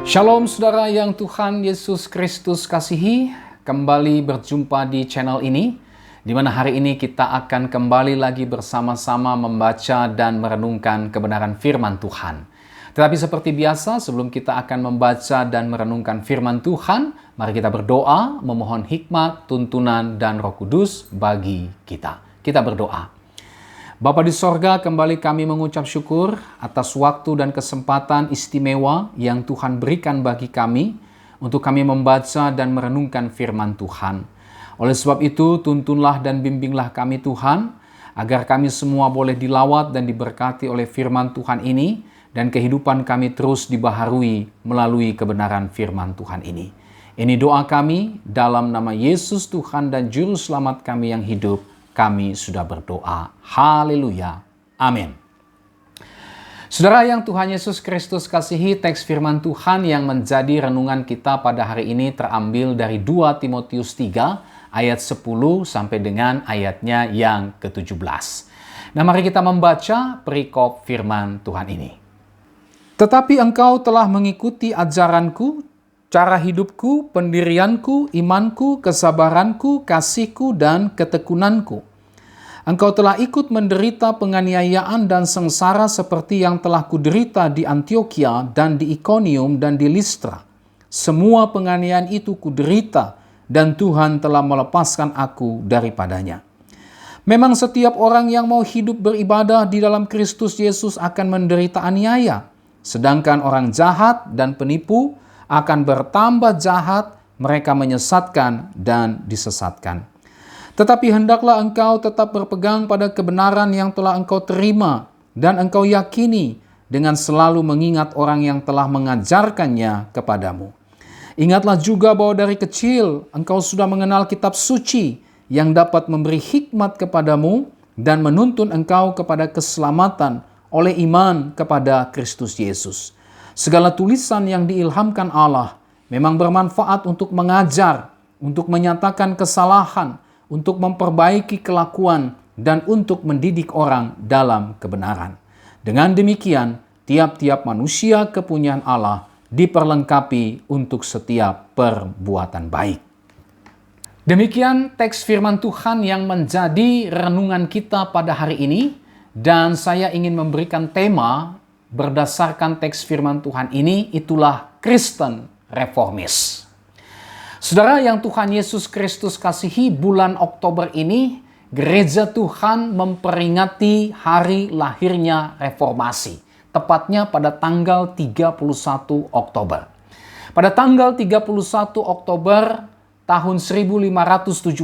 Shalom saudara yang Tuhan Yesus Kristus kasihi, kembali berjumpa di channel ini, di mana hari ini kita akan kembali lagi bersama-sama membaca dan merenungkan kebenaran firman Tuhan. Tetapi seperti biasa, sebelum kita akan membaca dan merenungkan firman Tuhan, mari kita berdoa, memohon hikmat, tuntunan, dan Roh Kudus bagi kita. Kita berdoa. Bapa di sorga, kembali kami mengucap syukur atas waktu dan kesempatan istimewa yang Tuhan berikan bagi kami untuk kami membaca dan merenungkan firman Tuhan. Oleh sebab itu, tuntunlah dan bimbinglah kami Tuhan, agar kami semua boleh dilawat dan diberkati oleh firman Tuhan ini, dan kehidupan kami terus dibaharui melalui kebenaran firman Tuhan ini. Ini doa kami dalam nama Yesus Tuhan dan Juru Selamat kami yang hidup. Kami sudah berdoa. Haleluya. Amin. Saudara yang Tuhan Yesus Kristus kasihi, teks firman Tuhan yang menjadi renungan kita pada hari ini terambil dari 2 Timotius 3 ayat 10 sampai dengan ayatnya yang ke-17. Nah, mari kita membaca perikop firman Tuhan ini. Tetapi engkau telah mengikuti ajaranku, cara hidupku, pendirianku, imanku, kesabaranku, kasihku, dan ketekunanku. Engkau telah ikut menderita penganiayaan dan sengsara seperti yang telah kuderita di Antiokhia dan di Ikonium dan di Listra. Semua penganiayaan itu kuderita dan Tuhan telah melepaskan aku daripadanya. Memang setiap orang yang mau hidup beribadah di dalam Kristus Yesus akan menderita aniaya. Sedangkan orang jahat dan penipu akan bertambah jahat, mereka menyesatkan dan disesatkan. Tetapi hendaklah engkau tetap berpegang pada kebenaran yang telah engkau terima dan engkau yakini dengan selalu mengingat orang yang telah mengajarkannya kepadamu. Ingatlah juga bahwa dari kecil engkau sudah mengenal kitab suci yang dapat memberi hikmat kepadamu dan menuntun engkau kepada keselamatan oleh iman kepada Kristus Yesus. Segala tulisan yang diilhamkan Allah memang bermanfaat untuk mengajar, untuk menyatakan kesalahan, untuk memperbaiki kelakuan, dan untuk mendidik orang dalam kebenaran. Dengan demikian, tiap-tiap manusia kepunyaan Allah diperlengkapi untuk setiap perbuatan baik. Demikian teks firman Tuhan yang menjadi renungan kita pada hari ini, dan saya ingin memberikan tema berdasarkan teks firman Tuhan ini, itulah Kristen Reformis. Saudara yang Tuhan Yesus Kristus kasihi, bulan Oktober ini Gereja Tuhan memperingati hari lahirnya reformasi, tepatnya pada tanggal 31 Oktober. Pada tanggal 31 Oktober tahun 1517,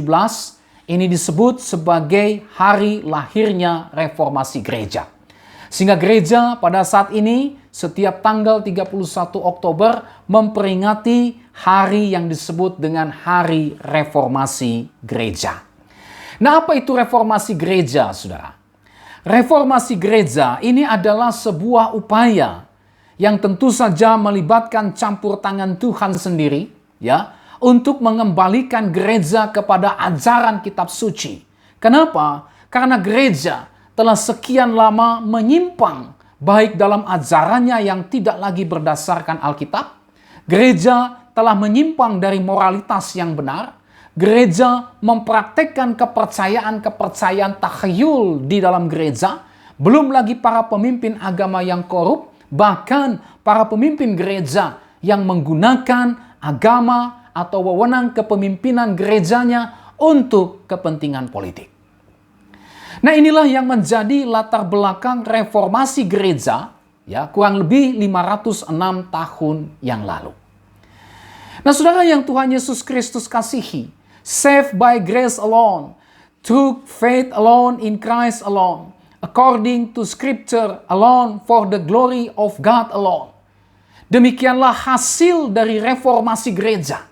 ini disebut sebagai hari lahirnya reformasi gereja. Sehingga gereja pada saat ini setiap tanggal 31 Oktober memperingati hari yang disebut dengan Hari Reformasi Gereja. Nah, apa itu reformasi gereja, saudara? Reformasi gereja ini adalah sebuah upaya yang tentu saja melibatkan campur tangan Tuhan sendiri, ya, untuk mengembalikan gereja kepada ajaran kitab suci. Kenapa? Karena gereja telah sekian lama menyimpang, baik dalam ajarannya yang tidak lagi berdasarkan Alkitab. Gereja telah menyimpang dari moralitas yang benar. Gereja mempraktekkan kepercayaan-kepercayaan takhayul di dalam gereja. Belum lagi para pemimpin agama yang korup, bahkan para pemimpin gereja yang menggunakan agama atau wewenang kepemimpinan gerejanya untuk kepentingan politik. Nah, inilah yang menjadi latar belakang reformasi gereja, ya, kurang lebih 506 tahun yang lalu. Nah, saudara yang Tuhan Yesus Kristus kasihi, saved by grace alone, through faith alone, in Christ alone, according to Scripture alone, for the glory of God alone. Demikianlah hasil dari reformasi gereja,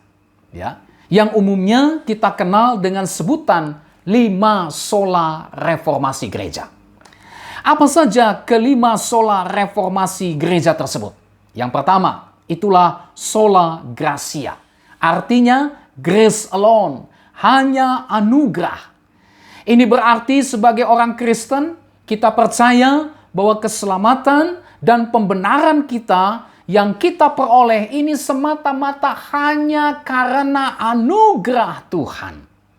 ya, yang umumnya kita kenal dengan sebutan 5 sola reformasi gereja. Apa saja kelima sola reformasi gereja tersebut? Yang pertama, itulah sola gratia. Artinya grace alone, hanya anugerah. Ini berarti sebagai orang Kristen, kita percaya bahwa keselamatan dan pembenaran kita yang kita peroleh ini semata-mata hanya karena anugerah Tuhan.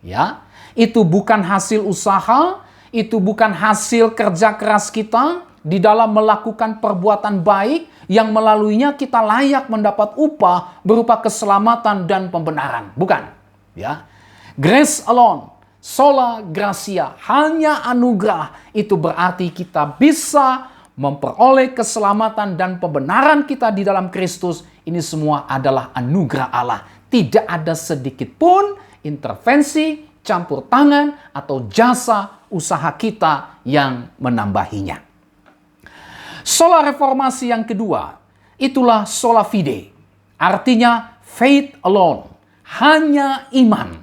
Ya, itu bukan hasil usaha, itu bukan hasil kerja keras kita di dalam melakukan perbuatan baik yang melaluinya kita layak mendapat upah berupa keselamatan dan pembenaran. Bukan. Ya, grace alone, sola gratia, hanya anugerah. Itu berarti kita bisa memperoleh keselamatan dan pembenaran kita di dalam Kristus. Ini semua adalah anugerah Allah. Tidak ada sedikit pun intervensi, campur tangan, atau jasa usaha kita yang menambahinya. Sola reformasi yang kedua, itulah sola fide. Artinya faith alone, hanya iman.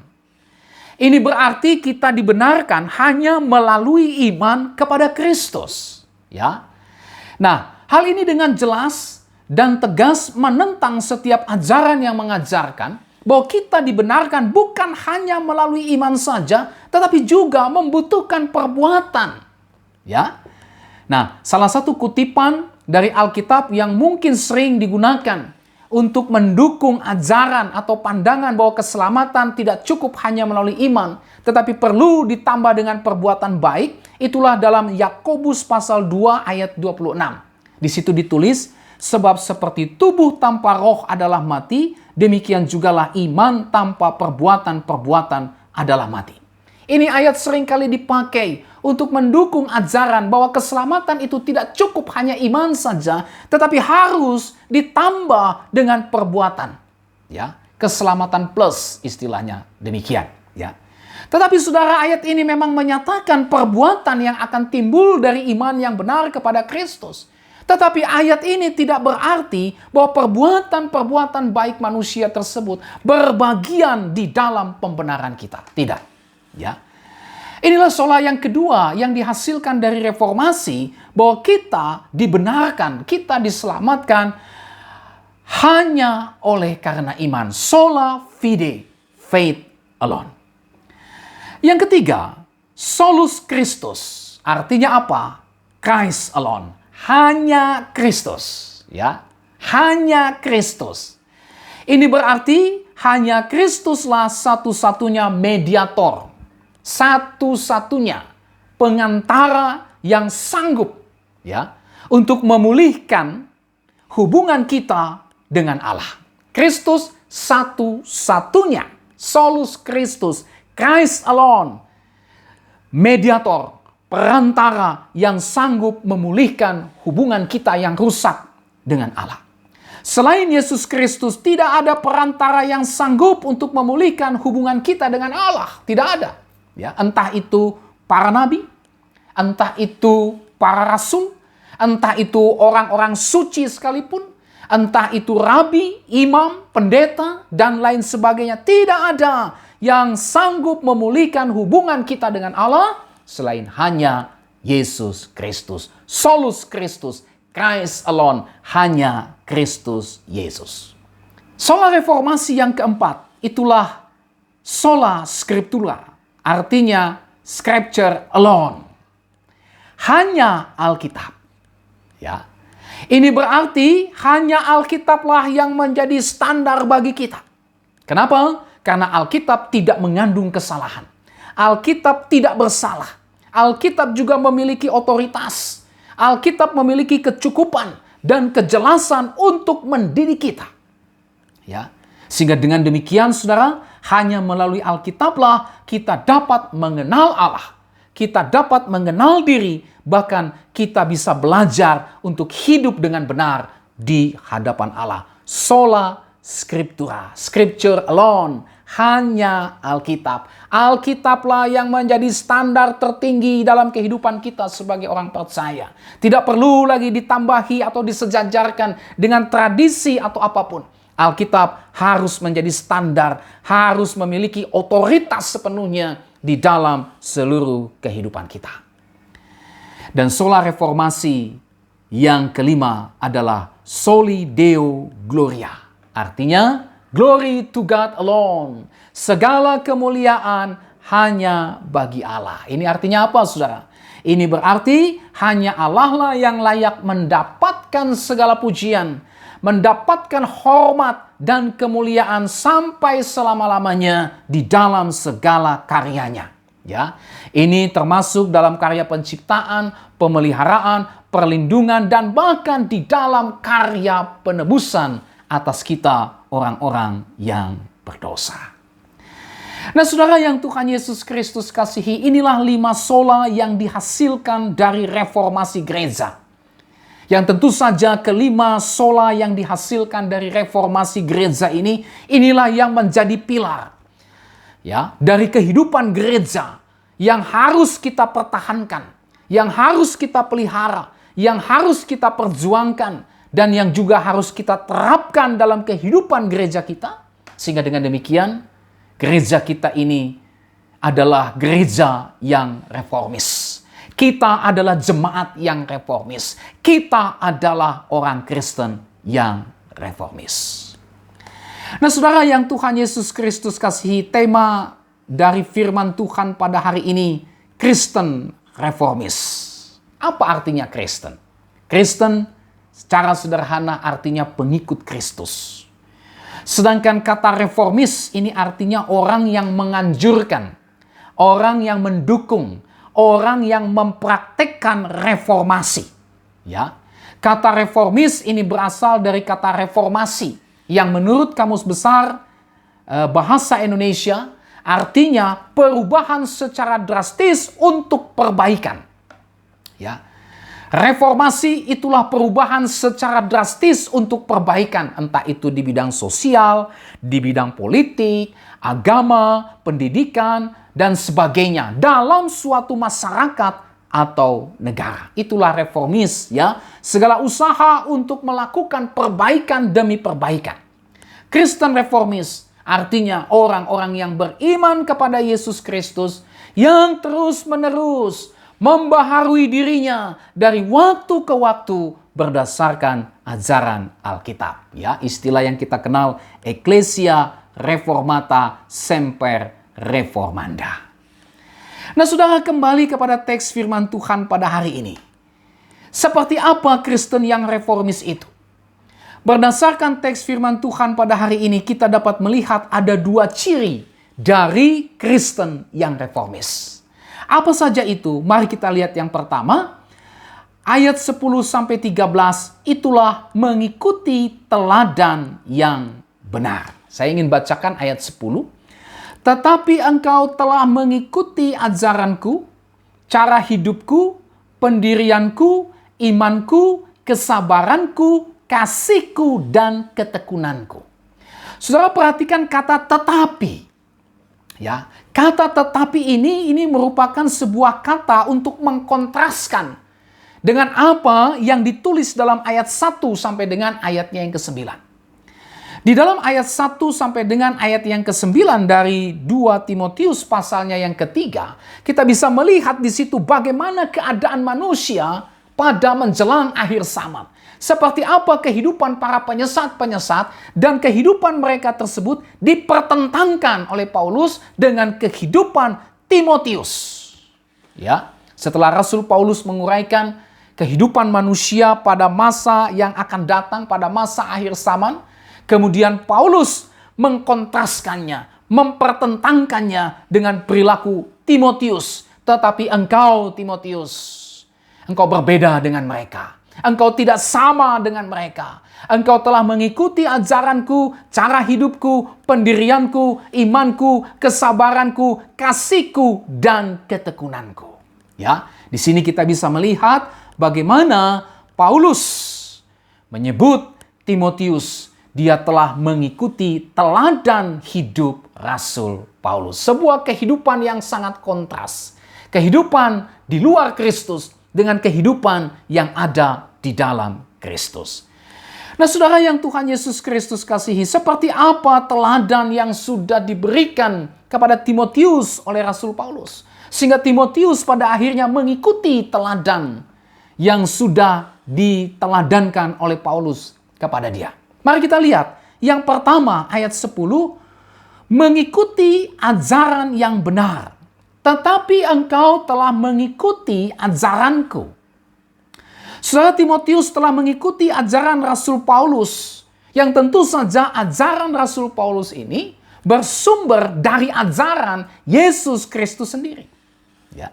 Ini berarti kita dibenarkan hanya melalui iman kepada Kristus. Ya. Nah, hal ini dengan jelas dan tegas menentang setiap ajaran yang mengajarkan bahwa kita dibenarkan bukan hanya melalui iman saja, tetapi juga membutuhkan perbuatan. Ya. Nah, salah satu kutipan dari Alkitab yang mungkin sering digunakan untuk mendukung ajaran atau pandangan bahwa keselamatan tidak cukup hanya melalui iman, tetapi perlu ditambah dengan perbuatan baik, itulah dalam Yakobus pasal 2 ayat 26. Di situ ditulis, sebab seperti tubuh tanpa roh adalah mati, demikian jugalah iman tanpa perbuatan-perbuatan adalah mati. Ini ayat seringkali dipakai untuk mendukung ajaran bahwa keselamatan itu tidak cukup hanya iman saja, tetapi harus ditambah dengan perbuatan. Ya, keselamatan plus istilahnya demikian. Ya. Tetapi saudara, ayat ini memang menyatakan perbuatan yang akan timbul dari iman yang benar kepada Kristus. Tetapi ayat ini tidak berarti bahwa perbuatan-perbuatan baik manusia tersebut berbagian di dalam pembenaran kita. Tidak. Ya. Inilah sola yang kedua yang dihasilkan dari reformasi, bahwa kita dibenarkan, kita diselamatkan hanya oleh karena iman. Sola fide, faith alone. Yang ketiga, solus Christus. Artinya apa? Christ alone. Hanya Kristus. Ya, hanya Kristus. Ini berarti hanya Kristuslah satu-satunya mediator. Satu-satunya pengantara yang sanggup, ya, untuk memulihkan hubungan kita dengan Allah. Kristus satu-satunya, solus Christus, Christ alone, mediator, perantara yang sanggup memulihkan hubungan kita yang rusak dengan Allah. Selain Yesus Kristus, tidak ada perantara yang sanggup untuk memulihkan hubungan kita dengan Allah. Tidak ada. Ya, entah itu para nabi, entah itu para rasul, entah itu orang-orang suci sekalipun, entah itu rabi, imam, pendeta, dan lain sebagainya. Tidak ada yang sanggup memulihkan hubungan kita dengan Allah selain hanya Yesus Kristus. Solus Christus, Christ alone, hanya Kristus Yesus. Sola reformasi yang keempat, itulah sola scriptura. Artinya scripture alone. Hanya Alkitab. Ya. Ini berarti hanya Alkitablah yang menjadi standar bagi kita. Kenapa? Karena Alkitab tidak mengandung kesalahan. Alkitab tidak bersalah. Alkitab juga memiliki otoritas. Alkitab memiliki kecukupan dan kejelasan untuk mendidik kita. Ya. Sehingga dengan demikian, saudara, hanya melalui Alkitablah kita dapat mengenal Allah. Kita dapat mengenal diri, bahkan kita bisa belajar untuk hidup dengan benar di hadapan Allah. Sola scriptura, scripture alone, hanya Alkitab. Alkitablah yang menjadi standar tertinggi dalam kehidupan kita sebagai orang percaya. Tidak perlu lagi ditambahi atau disejajarkan dengan tradisi atau apapun. Alkitab harus menjadi standar, harus memiliki otoritas sepenuhnya di dalam seluruh kehidupan kita. Dan sola reformasi yang kelima adalah soli Deo gloria. Artinya, glory to God alone. Segala kemuliaan hanya bagi Allah. Ini artinya apa, saudara? Ini berarti hanya Allah lah yang layak mendapatkan segala pujian, mendapatkan hormat dan kemuliaan sampai selama-lamanya di dalam segala karyanya. Ya, ini termasuk dalam karya penciptaan, pemeliharaan, perlindungan, dan bahkan di dalam karya penebusan atas kita orang-orang yang berdosa. Nah, saudara yang Tuhan Yesus Kristus kasihi, inilah 5 sola yang dihasilkan dari reformasi gereja. Yang tentu saja kelima sola yang dihasilkan dari reformasi gereja ini, inilah yang menjadi pilar ya dari kehidupan gereja yang harus kita pertahankan, yang harus kita pelihara, yang harus kita perjuangkan, dan yang juga harus kita terapkan dalam kehidupan gereja kita. Sehingga dengan demikian, gereja kita ini adalah gereja yang reformis. Kita adalah jemaat yang reformis. Kita adalah orang Kristen yang reformis. Nah, saudara yang Tuhan Yesus Kristus kasihi, tema dari firman Tuhan pada hari ini, Kristen reformis. Apa artinya Kristen? Kristen secara sederhana artinya pengikut Kristus. Sedangkan kata reformis ini artinya orang yang menganjurkan, orang yang mendukung, orang yang mempraktekkan reformasi. Ya, kata reformis ini berasal dari kata reformasi yang menurut Kamus Besar Bahasa Indonesia artinya perubahan secara drastis untuk perbaikan. Ya, reformasi itulah perubahan secara drastis untuk perbaikan, entah itu di bidang sosial, di bidang politik, agama, pendidikan, dan sebagainya dalam suatu masyarakat atau negara. Itulah reformis, ya. Segala usaha untuk melakukan perbaikan demi perbaikan. Kristen reformis artinya orang-orang yang beriman kepada Yesus Kristus yang terus-menerus membaharui dirinya dari waktu ke waktu berdasarkan ajaran Alkitab. Ya, istilah yang kita kenal Ecclesia Reformata Semper Reformanda. Nah, saudara, kembali kepada teks firman Tuhan pada hari ini. Seperti apa Kristen yang reformis itu? Berdasarkan teks firman Tuhan pada hari ini, kita dapat melihat ada 2 ciri dari Kristen yang reformis. Apa saja itu? Mari kita lihat yang pertama. Ayat 10-13, itulah mengikuti teladan yang benar. Saya ingin bacakan ayat 10. Tetapi engkau telah mengikuti ajaranku, cara hidupku, pendirianku, imanku, kesabaranku, kasihku, dan ketekunanku. Saudara perhatikan kata tetapi. Ya, kata tetapi ini merupakan sebuah kata untuk mengkontraskan dengan apa yang ditulis dalam ayat 1 sampai dengan ayatnya yang ke-9. Di dalam ayat 1 sampai dengan ayat yang ke-9 dari 2 Timotius pasalnya yang ketiga, kita bisa melihat di situ bagaimana keadaan manusia pada menjelang akhir zaman. Seperti apa kehidupan para penyesat-penyesat dan kehidupan mereka tersebut dipertentangkan oleh Paulus dengan kehidupan Timotius. Ya, setelah Rasul Paulus menguraikan kehidupan manusia pada masa yang akan datang, pada masa akhir zaman, kemudian Paulus mengkontraskannya, mempertentangkannya dengan perilaku Timotius. Tetapi engkau, Timotius, engkau berbeda dengan mereka. Engkau tidak sama dengan mereka. Engkau telah mengikuti ajaranku, cara hidupku, pendirianku, imanku, kesabaranku, kasihku, dan ketekunanku. Ya, di sini kita bisa melihat bagaimana Paulus menyebut Timotius, dia telah mengikuti teladan hidup Rasul Paulus. Sebuah kehidupan yang sangat kontras. Kehidupan di luar Kristus dengan kehidupan yang ada di dalam Kristus. Nah, saudara yang Tuhan Yesus Kristus kasihi, seperti apa teladan yang sudah diberikan kepada Timotius oleh Rasul Paulus? Sehingga Timotius pada akhirnya mengikuti teladan yang sudah diteladankan oleh Paulus kepada dia. Mari kita lihat. Yang pertama, ayat 10, mengikuti ajaran yang benar. Tetapi engkau telah mengikuti ajaranku. Saudara, Timotius telah mengikuti ajaran Rasul Paulus, yang tentu saja ajaran Rasul Paulus ini bersumber dari ajaran Yesus Kristus sendiri. Ya.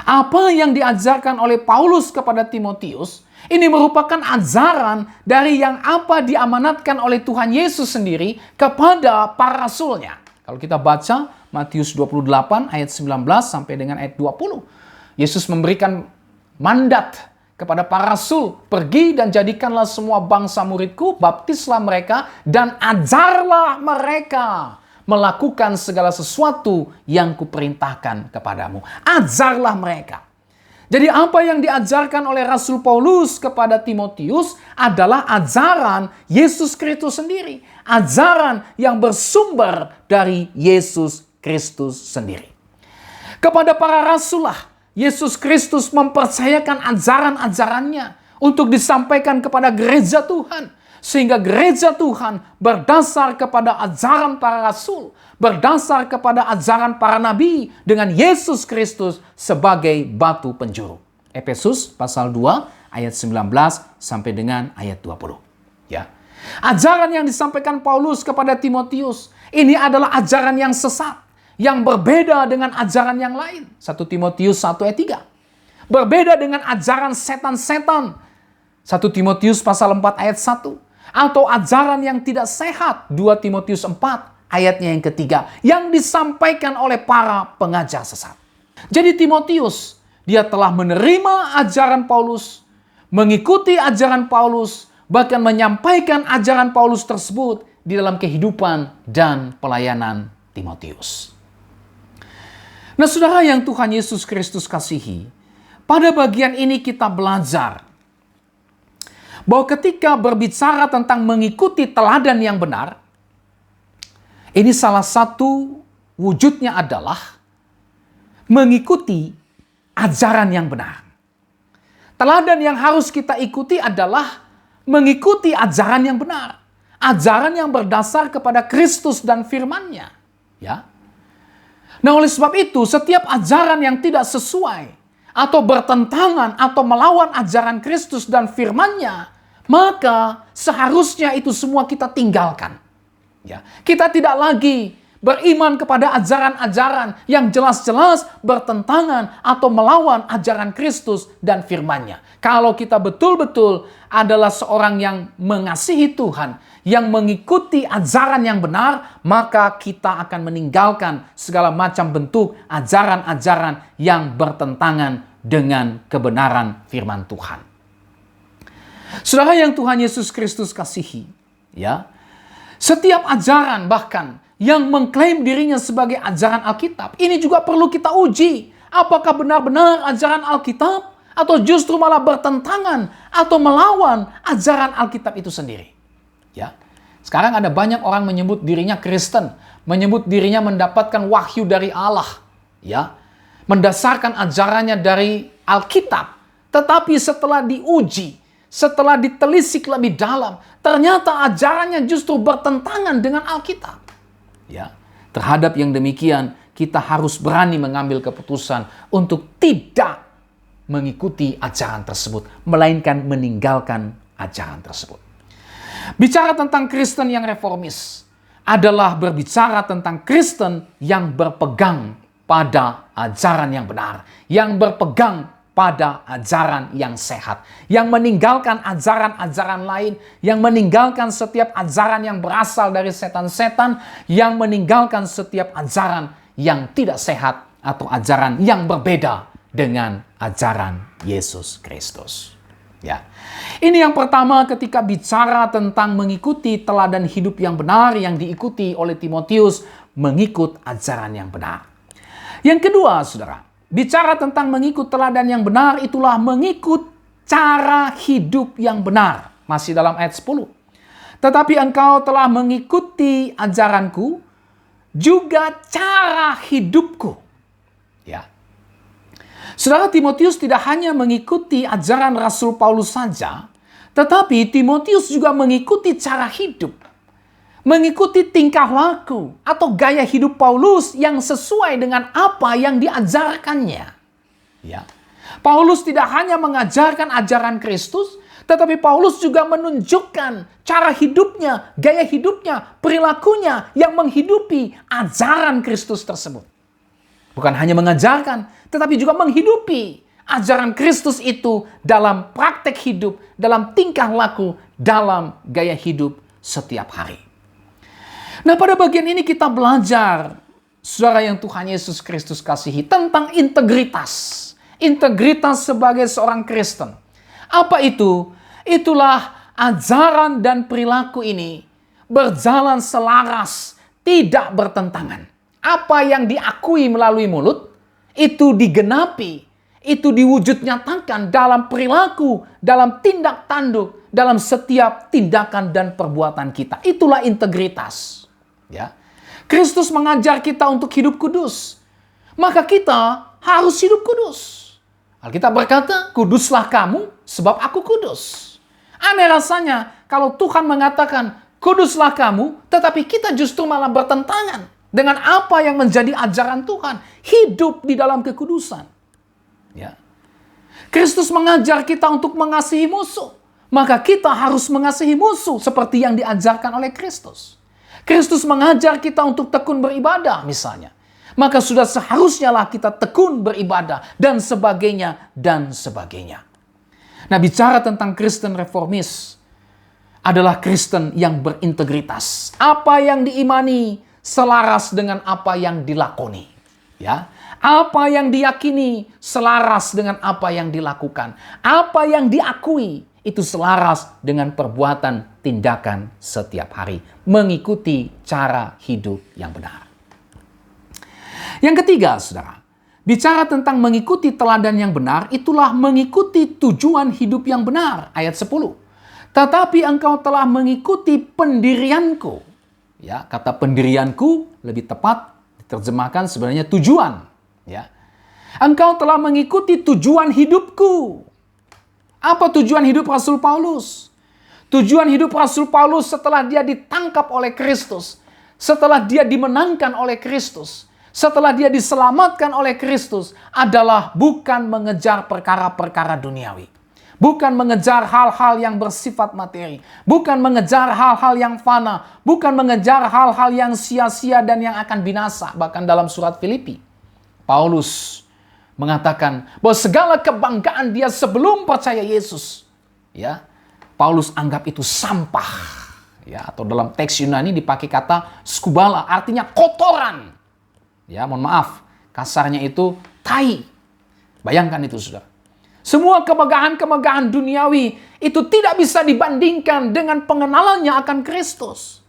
Apa yang diajarkan oleh Paulus kepada Timotius, ini merupakan ajaran dari yang apa diamanatkan oleh Tuhan Yesus sendiri kepada para rasulnya. Kalau kita baca Matius 28 ayat 19 sampai dengan ayat 20. Yesus memberikan mandat kepada para rasul, pergi dan jadikanlah semua bangsa muridku, baptislah mereka, dan ajarlah mereka melakukan segala sesuatu yang kuperintahkan kepadamu. Ajarlah mereka. Jadi apa yang diajarkan oleh Rasul Paulus kepada Timotius adalah ajaran Yesus Kristus sendiri. Ajaran yang bersumber dari Yesus Kristus sendiri. Kepada para rasul lah Yesus Kristus mempercayakan ajaran-ajarannya untuk disampaikan kepada gereja Tuhan. Sehingga gereja Tuhan berdasar kepada ajaran para rasul, berdasar kepada ajaran para nabi dengan Yesus Kristus sebagai batu penjuru. Efesus pasal 2 ayat 19 sampai dengan ayat 20. Ya. Ajaran yang disampaikan Paulus kepada Timotius ini adalah ajaran yang sesat, yang berbeda dengan ajaran yang lain. 1 Timotius 1 ayat 3. Berbeda dengan ajaran setan-setan. 1 Timotius pasal 4 ayat 1. Atau ajaran yang tidak sehat. 2 Timotius 4 ayatnya yang ketiga. Yang disampaikan oleh para pengajar sesat. Jadi Timotius, dia telah menerima ajaran Paulus, mengikuti ajaran Paulus, bahkan menyampaikan ajaran Paulus tersebut di dalam kehidupan dan pelayanan Timotius. Nah, saudara yang Tuhan Yesus Kristus kasihi, pada bagian ini kita belajar bahwa ketika berbicara tentang mengikuti teladan yang benar, ini salah satu wujudnya adalah mengikuti ajaran yang benar. Teladan yang harus kita ikuti adalah mengikuti ajaran yang benar. Ajaran yang berdasar kepada Kristus dan firman-Nya. Ya. Nah, oleh sebab itu, setiap ajaran yang tidak sesuai atau bertentangan atau melawan ajaran Kristus dan firman-Nya, maka seharusnya itu semua kita tinggalkan. Ya. Kita tidak lagi beriman kepada ajaran-ajaran yang jelas-jelas bertentangan atau melawan ajaran Kristus dan firman-Nya. Kalau kita betul-betul adalah seorang yang mengasihi Tuhan, yang mengikuti ajaran yang benar, maka kita akan meninggalkan segala macam bentuk ajaran-ajaran yang bertentangan dengan kebenaran firman Tuhan. Saudara yang Tuhan Yesus Kristus kasihi, ya, setiap ajaran bahkan yang mengklaim dirinya sebagai ajaran Alkitab, ini juga perlu kita uji. Apakah benar-benar ajaran Alkitab atau justru malah bertentangan atau melawan ajaran Alkitab itu sendiri. Ya. Sekarang ada banyak orang menyebut dirinya Kristen, menyebut dirinya mendapatkan wahyu dari Allah, ya. Mendasarkan ajarannya dari Alkitab. Tetapi setelah diuji, setelah ditelisik lebih dalam, ternyata ajarannya justru bertentangan dengan Alkitab. Ya. Terhadap yang demikian, kita harus berani mengambil keputusan untuk tidak mengikuti ajaran tersebut, melainkan meninggalkan ajaran tersebut. Bicara tentang Kristen yang reformis adalah berbicara tentang Kristen yang berpegang pada ajaran yang benar, yang berpegang pada ajaran yang sehat, yang meninggalkan ajaran-ajaran lain, yang meninggalkan setiap ajaran yang berasal dari setan-setan, yang meninggalkan setiap ajaran yang tidak sehat atau ajaran yang berbeda dengan ajaran Yesus Kristus. Ya. Ini yang pertama ketika bicara tentang mengikuti teladan hidup yang benar yang diikuti oleh Timotius, mengikut ajaran yang benar. Yang kedua, saudara, bicara tentang mengikut teladan yang benar itulah mengikut cara hidup yang benar. Masih dalam ayat 10. Tetapi engkau telah mengikuti ajaranku, juga cara hidupku. Ya. Saudara, Timotius tidak hanya mengikuti ajaran Rasul Paulus saja, tetapi Timotius juga mengikuti cara hidup. Mengikuti tingkah laku atau gaya hidup Paulus yang sesuai dengan apa yang diajarkannya. Ya. Paulus tidak hanya mengajarkan ajaran Kristus, tetapi Paulus juga menunjukkan cara hidupnya, gaya hidupnya, perilakunya yang menghidupi ajaran Kristus tersebut. Bukan hanya mengajarkan, tetapi juga menghidupi ajaran Kristus itu dalam praktek hidup, dalam tingkah laku, dalam gaya hidup setiap hari. Nah, pada bagian ini kita belajar, saudara yang Tuhan Yesus Kristus kasihi, tentang integritas. Integritas sebagai seorang Kristen. Apa itu? Itulah ajaran dan perilaku ini berjalan selaras, tidak bertentangan. Apa yang diakui melalui mulut, itu digenapi, itu diwujud nyatakan dalam perilaku, dalam tindak tanduk, dalam setiap tindakan dan perbuatan kita. Itulah integritas. Ya. Kristus mengajar kita untuk hidup kudus. Maka kita harus hidup kudus. Alkitab berkata, kuduslah kamu sebab aku kudus. Aneh rasanya kalau Tuhan mengatakan, kuduslah kamu, tetapi kita justru malah bertentangan dengan apa yang menjadi ajaran Tuhan. Hidup di dalam kekudusan. Ya. Kristus mengajar kita untuk mengasihi musuh. Maka kita harus mengasihi musuh seperti yang diajarkan oleh Kristus. Kristus mengajar kita untuk tekun beribadah misalnya. Maka sudah seharusnya lah kita tekun beribadah dan sebagainya dan sebagainya. Nah, bicara tentang Kristen reformis adalah Kristen yang berintegritas. Apa yang diimani selaras dengan apa yang dilakoni. Ya. Apa yang diyakini selaras dengan apa yang dilakukan. Apa yang diakui itu selaras dengan perbuatan tindakan setiap hari. Mengikuti cara hidup yang benar. Yang ketiga, saudara. Bicara tentang mengikuti teladan yang benar, itulah mengikuti tujuan hidup yang benar. Ayat 10. Tetapi engkau telah mengikuti pendirianku. Ya, kata pendirianku lebih tepat diterjemahkan sebenarnya tujuan. Ya. Engkau telah mengikuti tujuan hidupku. Apa tujuan hidup Rasul Paulus? Tujuan hidup Rasul Paulus setelah dia ditangkap oleh Kristus. Setelah dia dimenangkan oleh Kristus. Setelah dia diselamatkan oleh Kristus adalah bukan mengejar perkara-perkara duniawi. Bukan mengejar hal-hal yang bersifat materi. Bukan mengejar hal-hal yang fana. Bukan mengejar hal-hal yang sia-sia dan yang akan binasa. Bahkan dalam surat Filipi, Paulus mengatakan bahwa segala kebanggaan dia sebelum percaya Yesus, ya, Paulus anggap itu sampah. Ya, atau dalam teks Yunani dipakai kata skubala, artinya kotoran. Ya, mohon maaf, kasarnya itu tai. Bayangkan itu, saudara. Semua kemegahan-kemegahan duniawi itu tidak bisa dibandingkan dengan pengenalannya akan Kristus.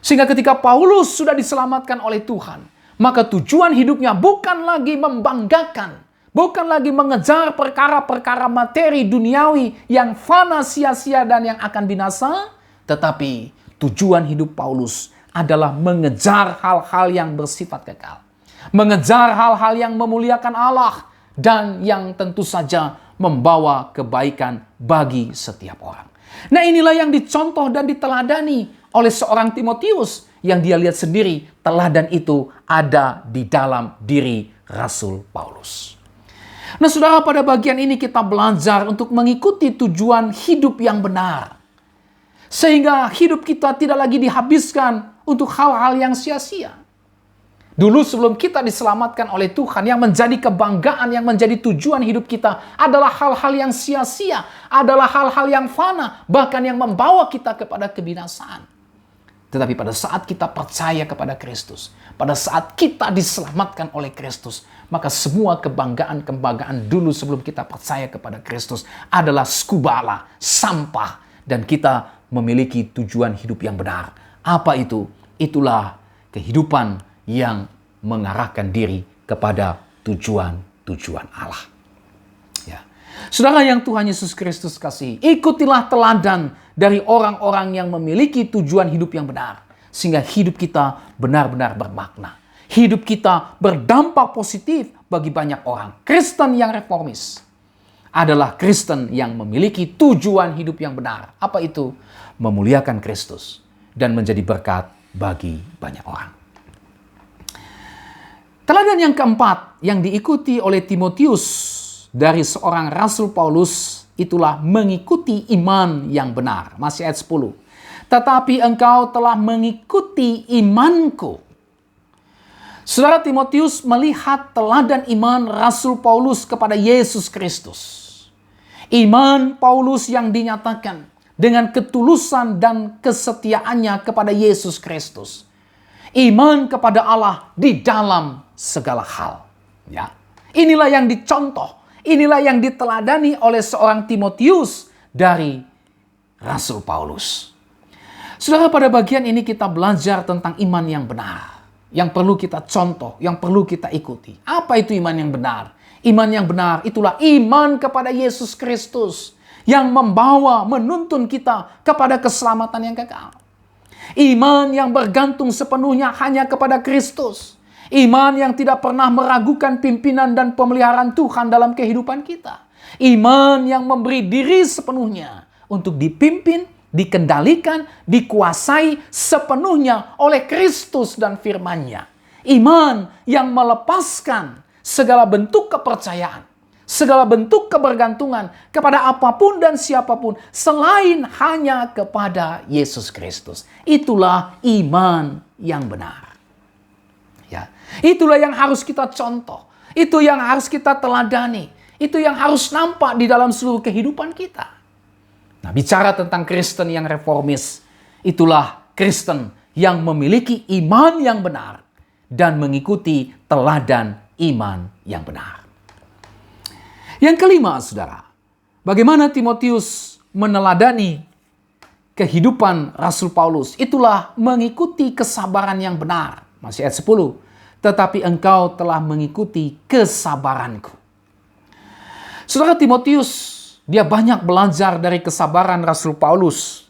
Sehingga ketika Paulus sudah diselamatkan oleh Tuhan, maka tujuan hidupnya bukan lagi membanggakan, bukan lagi mengejar perkara-perkara materi duniawi yang fana, sia-sia dan yang akan binasa, tetapi tujuan hidup Paulus adalah mengejar hal-hal yang bersifat kekal. Mengejar hal-hal yang memuliakan Allah dan yang tentu saja membawa kebaikan bagi setiap orang. Nah, inilah yang dicontoh dan diteladani oleh seorang Timotius yang dia lihat sendiri teladan itu ada di dalam diri Rasul Paulus. Nah, saudara, pada bagian ini kita belajar untuk mengikuti tujuan hidup yang benar. Sehingga hidup kita tidak lagi dihabiskan untuk hal-hal yang sia-sia. Dulu sebelum kita diselamatkan oleh Tuhan, yang menjadi kebanggaan, yang menjadi tujuan hidup kita adalah hal-hal yang sia-sia, adalah hal-hal yang fana, bahkan yang membawa kita kepada kebinasaan. Tetapi pada saat kita percaya kepada Kristus, pada saat kita diselamatkan oleh Kristus, maka semua kebanggaan-kebanggaan dulu sebelum kita percaya kepada Kristus adalah skubala, sampah, dan kita memiliki tujuan hidup yang benar. Apa itu? Itulah kehidupan yang mengarahkan diri kepada tujuan-tujuan Allah. Ya. Saudara yang Tuhan Yesus Kristus kasih, ikutilah teladan dari orang-orang yang memiliki tujuan hidup yang benar. Sehingga hidup kita benar-benar bermakna. Hidup kita berdampak positif bagi banyak orang. Kristen yang reformis adalah Kristen yang memiliki tujuan hidup yang benar. Apa itu? Memuliakan Kristus dan menjadi berkat bagi banyak orang. Teladan yang keempat yang diikuti oleh Timotius dari seorang Rasul Paulus itulah mengikuti iman yang benar. Masih ayat 10. Tetapi engkau telah mengikuti imanku. Saudara Timotius melihat teladan iman Rasul Paulus kepada Yesus Kristus. Iman Paulus yang dinyatakan dengan ketulusan dan kesetiaannya kepada Yesus Kristus. Iman kepada Allah di dalam segala hal. Ya. Inilah yang dicontoh, inilah yang diteladani oleh seorang Timotius dari Rasul Paulus. Saudara, pada bagian ini kita belajar tentang iman yang benar. Yang perlu kita contoh, yang perlu kita ikuti. Apa itu iman yang benar? Iman yang benar itulah iman kepada Yesus Kristus yang membawa, menuntun kita kepada keselamatan yang kekal. Iman yang bergantung sepenuhnya hanya kepada Kristus. Iman yang tidak pernah meragukan pimpinan dan pemeliharaan Tuhan dalam kehidupan kita. Iman yang memberi diri sepenuhnya untuk dipimpin, dikendalikan, dikuasai sepenuhnya oleh Kristus dan firman-Nya. Iman yang melepaskan segala bentuk kepercayaan, segala bentuk kebergantungan kepada apapun dan siapapun selain hanya kepada Yesus Kristus. Itulah iman yang benar. Ya, itulah yang harus kita contoh. Itu yang harus kita teladani. Itu yang harus nampak di dalam seluruh kehidupan kita. Nah, bicara tentang Kristen yang reformis, itulah Kristen yang memiliki iman yang benar dan mengikuti teladan iman yang benar. Yang kelima, saudara, bagaimana Timotius meneladani kehidupan Rasul Paulus? Itulah mengikuti kesabaran yang benar. Masih ayat 10. Tetapi engkau telah mengikuti kesabaranku. Saudara, Timotius dia banyak belajar dari kesabaran Rasul Paulus.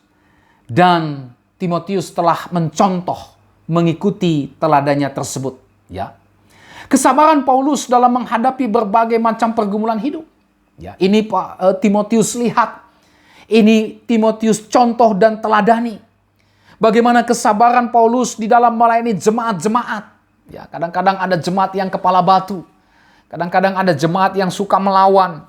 Dan Timotius telah mencontoh mengikuti teladannya tersebut. Ya. Kesabaran Paulus dalam menghadapi berbagai macam pergumulan hidup. Ya, ini Timotius lihat. Ini Timotius contoh dan teladani. Bagaimana kesabaran Paulus di dalam melayani jemaat-jemaat. Ya, kadang-kadang ada jemaat yang kepala batu. Kadang-kadang ada jemaat yang suka melawan.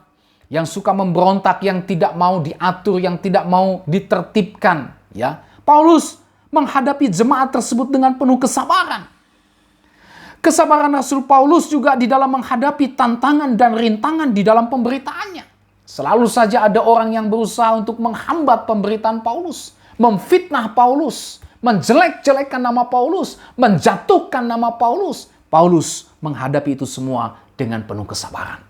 Yang suka memberontak, yang tidak mau diatur, yang tidak mau ditertibkan. Ya, Paulus menghadapi jemaat tersebut dengan penuh kesabaran. Kesabaran Rasul Paulus juga di dalam menghadapi tantangan dan rintangan di dalam pemberitaannya. Selalu saja ada orang yang berusaha untuk menghambat pemberitaan Paulus, memfitnah Paulus, menjelek-jelekkan nama Paulus, menjatuhkan nama Paulus. Paulus menghadapi itu semua dengan penuh kesabaran.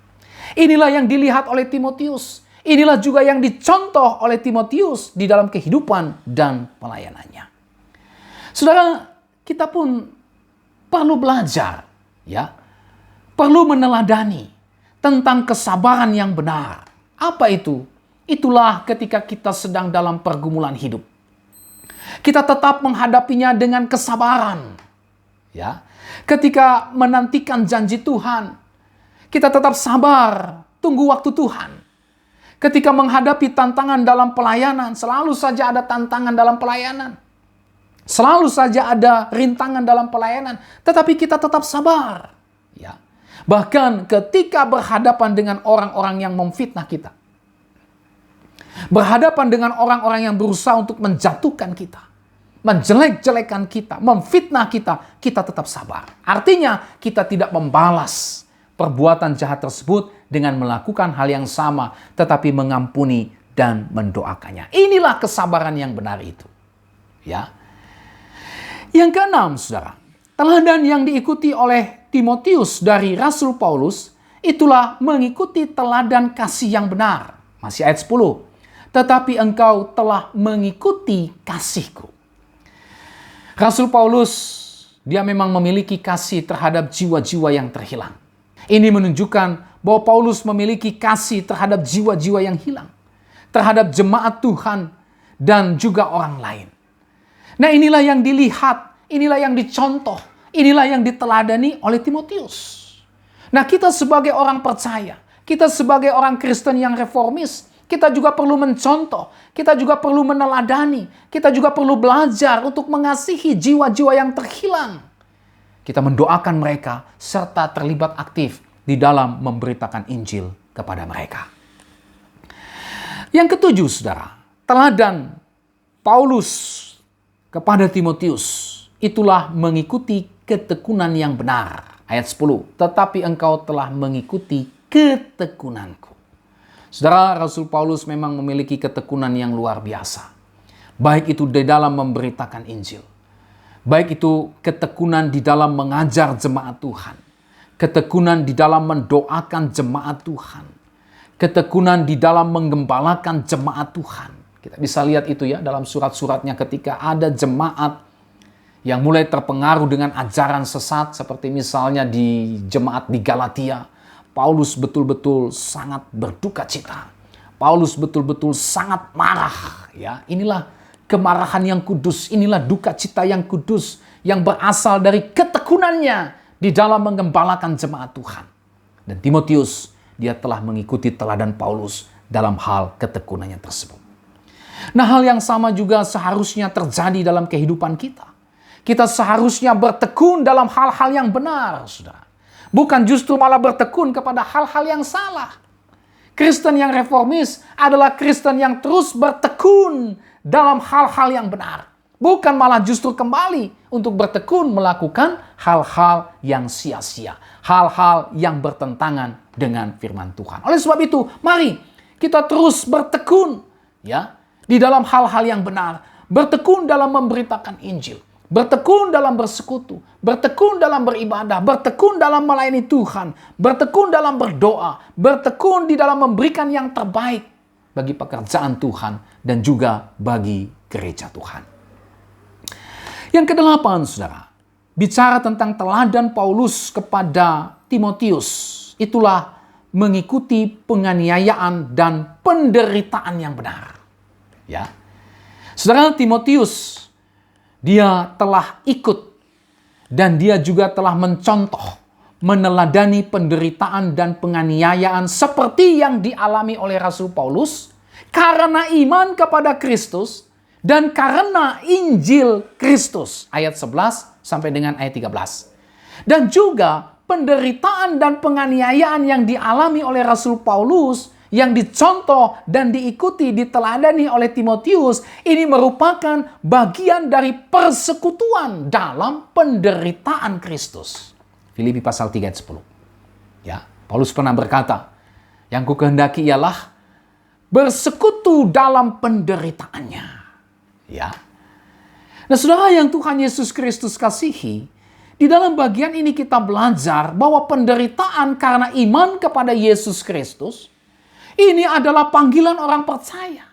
Inilah yang dilihat oleh Timotius. Inilah juga yang dicontoh oleh Timotius di dalam kehidupan dan pelayanannya. Saudara, kita pun perlu belajar, ya, perlu meneladani tentang kesabaran yang benar. Apa itu? Itulah ketika kita sedang dalam pergumulan hidup. Kita tetap menghadapinya dengan kesabaran. Ya, ketika menantikan janji Tuhan, kita tetap sabar, tunggu waktu Tuhan. Ketika menghadapi tantangan dalam pelayanan, selalu saja ada tantangan dalam pelayanan. Selalu saja ada rintangan dalam pelayanan, tetapi kita tetap sabar. Ya. Bahkan ketika berhadapan dengan orang-orang yang memfitnah kita. Berhadapan dengan orang-orang yang berusaha untuk menjatuhkan kita. Menjelek-jelekan kita, memfitnah kita, kita tetap sabar. Artinya kita tidak membalas perbuatan jahat tersebut dengan melakukan hal yang sama, tetapi mengampuni dan mendoakannya. Inilah kesabaran yang benar itu. Ya. Yang keenam, saudara, teladan yang diikuti oleh Timotius dari Rasul Paulus, itulah mengikuti teladan kasih yang benar. Masih ayat 10. Tetapi engkau telah mengikuti kasihku. Rasul Paulus, dia memang memiliki kasih terhadap jiwa-jiwa yang terhilang. Ini menunjukkan bahwa Paulus memiliki kasih terhadap jiwa-jiwa yang hilang. Terhadap jemaat Tuhan dan juga orang lain. Nah, inilah yang dilihat, inilah yang dicontoh, inilah yang diteladani oleh Timotius. Nah, kita sebagai orang percaya, kita sebagai orang Kristen yang reformis, kita juga perlu mencontoh, kita juga perlu meneladani, kita juga perlu belajar untuk mengasihi jiwa-jiwa yang terhilang. Kita mendoakan mereka serta terlibat aktif di dalam memberitakan Injil kepada mereka. Yang ketujuh, saudara, teladan Paulus kepada Timotius itulah mengikuti ketekunan yang benar. Ayat 10, tetapi engkau telah mengikuti ketekunanku. Saudara, Rasul Paulus memang memiliki ketekunan yang luar biasa. Baik itu di dalam memberitakan Injil. Baik itu ketekunan di dalam mengajar jemaat Tuhan. Ketekunan di dalam mendoakan jemaat Tuhan. Ketekunan di dalam menggembalakan jemaat Tuhan. Kita bisa lihat itu ya dalam surat-suratnya ketika ada jemaat yang mulai terpengaruh dengan ajaran sesat seperti misalnya di jemaat di Galatia. Paulus betul-betul sangat berduka cita. Paulus betul-betul sangat marah. Ya, inilah kemarahan yang kudus, inilah duka cita yang kudus yang berasal dari ketekunannya di dalam menggembalakan jemaat Tuhan. Dan Timotius, dia telah mengikuti teladan Paulus dalam hal ketekunannya tersebut. Nah, hal yang sama juga seharusnya terjadi dalam kehidupan kita. Kita seharusnya bertekun dalam hal-hal yang benar, saudara. Bukan justru malah bertekun kepada hal-hal yang salah. Kristen yang reformis adalah Kristen yang terus bertekun dalam hal-hal yang benar. Bukan malah justru kembali untuk bertekun melakukan hal-hal yang sia-sia. Hal-hal yang bertentangan dengan firman Tuhan. Oleh sebab itu, mari kita terus bertekun ya di dalam hal-hal yang benar. Bertekun dalam memberitakan Injil. Bertekun dalam bersekutu, bertekun dalam beribadah, bertekun dalam melayani Tuhan, bertekun dalam berdoa, bertekun di dalam memberikan yang terbaik bagi pekerjaan Tuhan dan juga bagi gereja Tuhan. Yang kedelapan, saudara, bicara tentang teladan Paulus kepada Timotius, itulah mengikuti penganiayaan dan penderitaan yang benar. Ya, saudara, Timotius dia telah ikut dan dia juga telah mencontoh, meneladani penderitaan dan penganiayaan seperti yang dialami oleh Rasul Paulus karena iman kepada Kristus dan karena Injil Kristus. Ayat 11 sampai dengan ayat 13. Dan juga penderitaan dan penganiayaan yang dialami oleh Rasul Paulus yang dicontoh dan diikuti, diteladani oleh Timotius, ini merupakan bagian dari persekutuan dalam penderitaan Kristus. Filipi pasal 3 ayat 10. Ya, Paulus pernah berkata, yang kukehendaki ialah bersekutu dalam penderitaannya. Ya. Nah, saudara yang Tuhan Yesus Kristus kasihi, di dalam bagian ini kita belajar bahwa penderitaan karena iman kepada Yesus Kristus ini adalah panggilan orang percaya.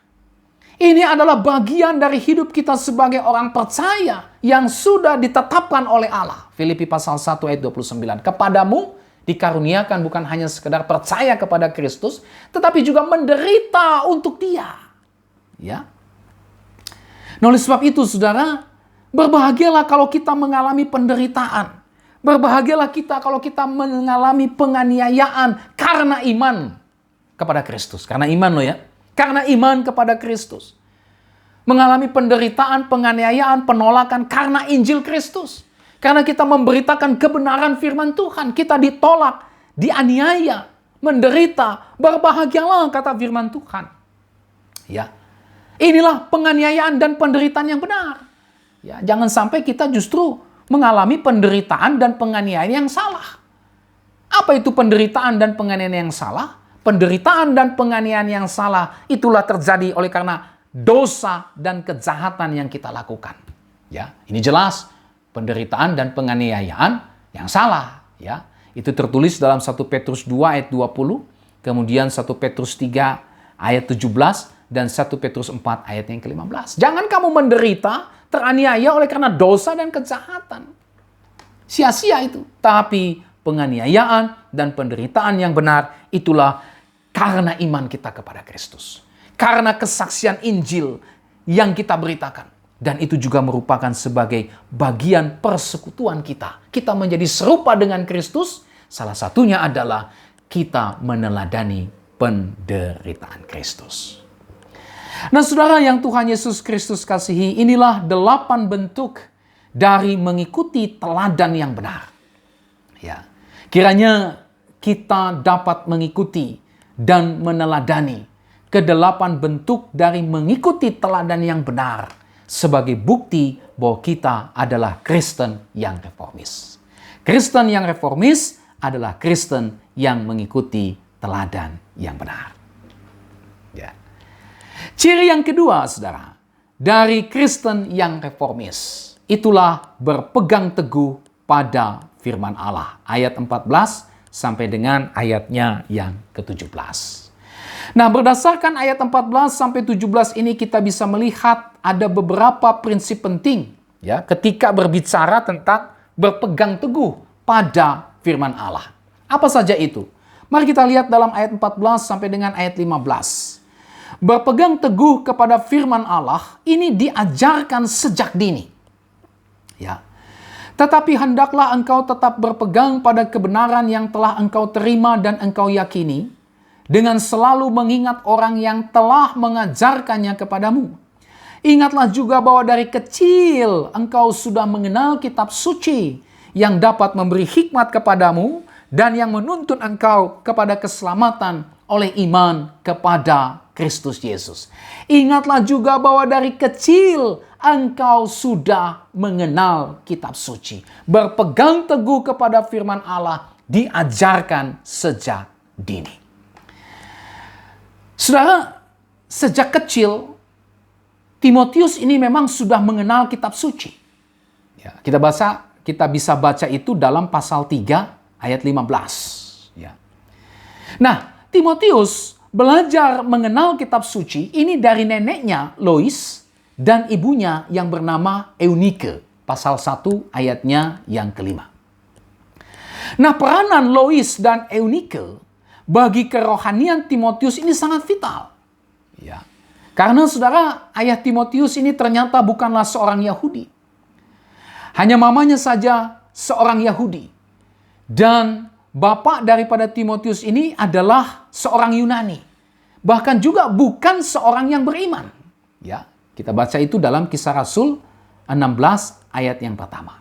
Ini adalah bagian dari hidup kita sebagai orang percaya yang sudah ditetapkan oleh Allah. Filipi pasal 1 ayat 29. Kepadamu dikaruniakan bukan hanya sekedar percaya kepada Kristus, tetapi juga menderita untuk Dia. Ya. Nah, oleh sebab itu, saudara, berbahagialah kalau kita mengalami penderitaan. Berbahagialah kita kalau kita mengalami penganiayaan karena iman kepada Kristus. Karena iman loh ya. Karena iman kepada Kristus. Mengalami penderitaan, penganiayaan, penolakan karena Injil Kristus. Karena kita memberitakan kebenaran firman Tuhan. Kita ditolak, dianiaya, menderita. Berbahagialah kata firman Tuhan. Ya. Inilah penganiayaan dan penderitaan yang benar. Ya, jangan sampai kita justru mengalami penderitaan dan penganiayaan yang salah. Apa itu penderitaan dan penganiayaan yang salah? Penderitaan dan penganiayaan yang salah itulah terjadi oleh karena dosa dan kejahatan yang kita lakukan. Ya, ini jelas penderitaan dan penganiayaan yang salah. Ya, itu tertulis dalam 1 Petrus 2 ayat 20, kemudian 1 Petrus 3 ayat 17 dan 1 Petrus 4 ayat yang ke-15. Jangan kamu menderita, teraniaya oleh karena dosa dan kejahatan. Sia-sia itu. Tapi penganiayaan dan penderitaan yang benar itulah karena iman kita kepada Kristus. Karena kesaksian Injil yang kita beritakan. Dan itu juga merupakan sebagai bagian persekutuan kita. Kita menjadi serupa dengan Kristus. Salah satunya adalah kita meneladani penderitaan Kristus. Nah, saudara yang Tuhan Yesus Kristus kasihi, inilah 8 bentuk dari mengikuti teladan yang benar. Ya, kiranya kita dapat mengikuti dan meneladani kedelapan bentuk dari mengikuti teladan yang benar sebagai bukti bahwa kita adalah Kristen yang reformis. Kristen yang reformis adalah Kristen yang mengikuti teladan yang benar. Ya. Ciri yang kedua, saudara, dari Kristen yang reformis, itulah berpegang teguh pada firman Allah. Ayat 14 sampai dengan ayatnya yang ke-17. Nah, berdasarkan ayat 14 sampai 17 ini kita bisa melihat ada beberapa prinsip penting ya ketika berbicara tentang berpegang teguh pada firman Allah. Apa saja itu? Mari kita lihat dalam ayat 14 sampai dengan ayat 15. Berpegang teguh kepada firman Allah ini diajarkan sejak dini. Ya. Tetapi hendaklah engkau tetap berpegang pada kebenaran yang telah engkau terima dan engkau yakini, dengan selalu mengingat orang yang telah mengajarkannya kepadamu. Ingatlah juga bahwa dari kecil engkau sudah mengenal kitab suci yang dapat memberi hikmat kepadamu dan yang menuntun engkau kepada keselamatan oleh iman kepada Kristus Yesus. Ingatlah juga bahwa dari kecil engkau sudah mengenal kitab suci. Berpegang teguh kepada firman Allah diajarkan sejak dini. Saudara, sejak kecil Timotius ini memang sudah mengenal kitab suci. Ya, kita bisa baca itu dalam pasal 3 ayat 15. Ya. Nah, Timotius belajar mengenal kitab suci ini dari neneknya Lois dan ibunya yang bernama Eunike. Pasal 1 ayatnya yang kelima. Nah, peranan Lois dan Eunike bagi kerohanian Timotius ini sangat vital. Ya. Karena saudara, ayah Timotius ini ternyata bukanlah seorang Yahudi. Hanya mamanya saja seorang Yahudi. Dan bapak daripada Timotius ini adalah seorang Yunani. Bahkan juga bukan seorang yang beriman. Ya, kita baca itu dalam Kisah Rasul 16 ayat yang pertama.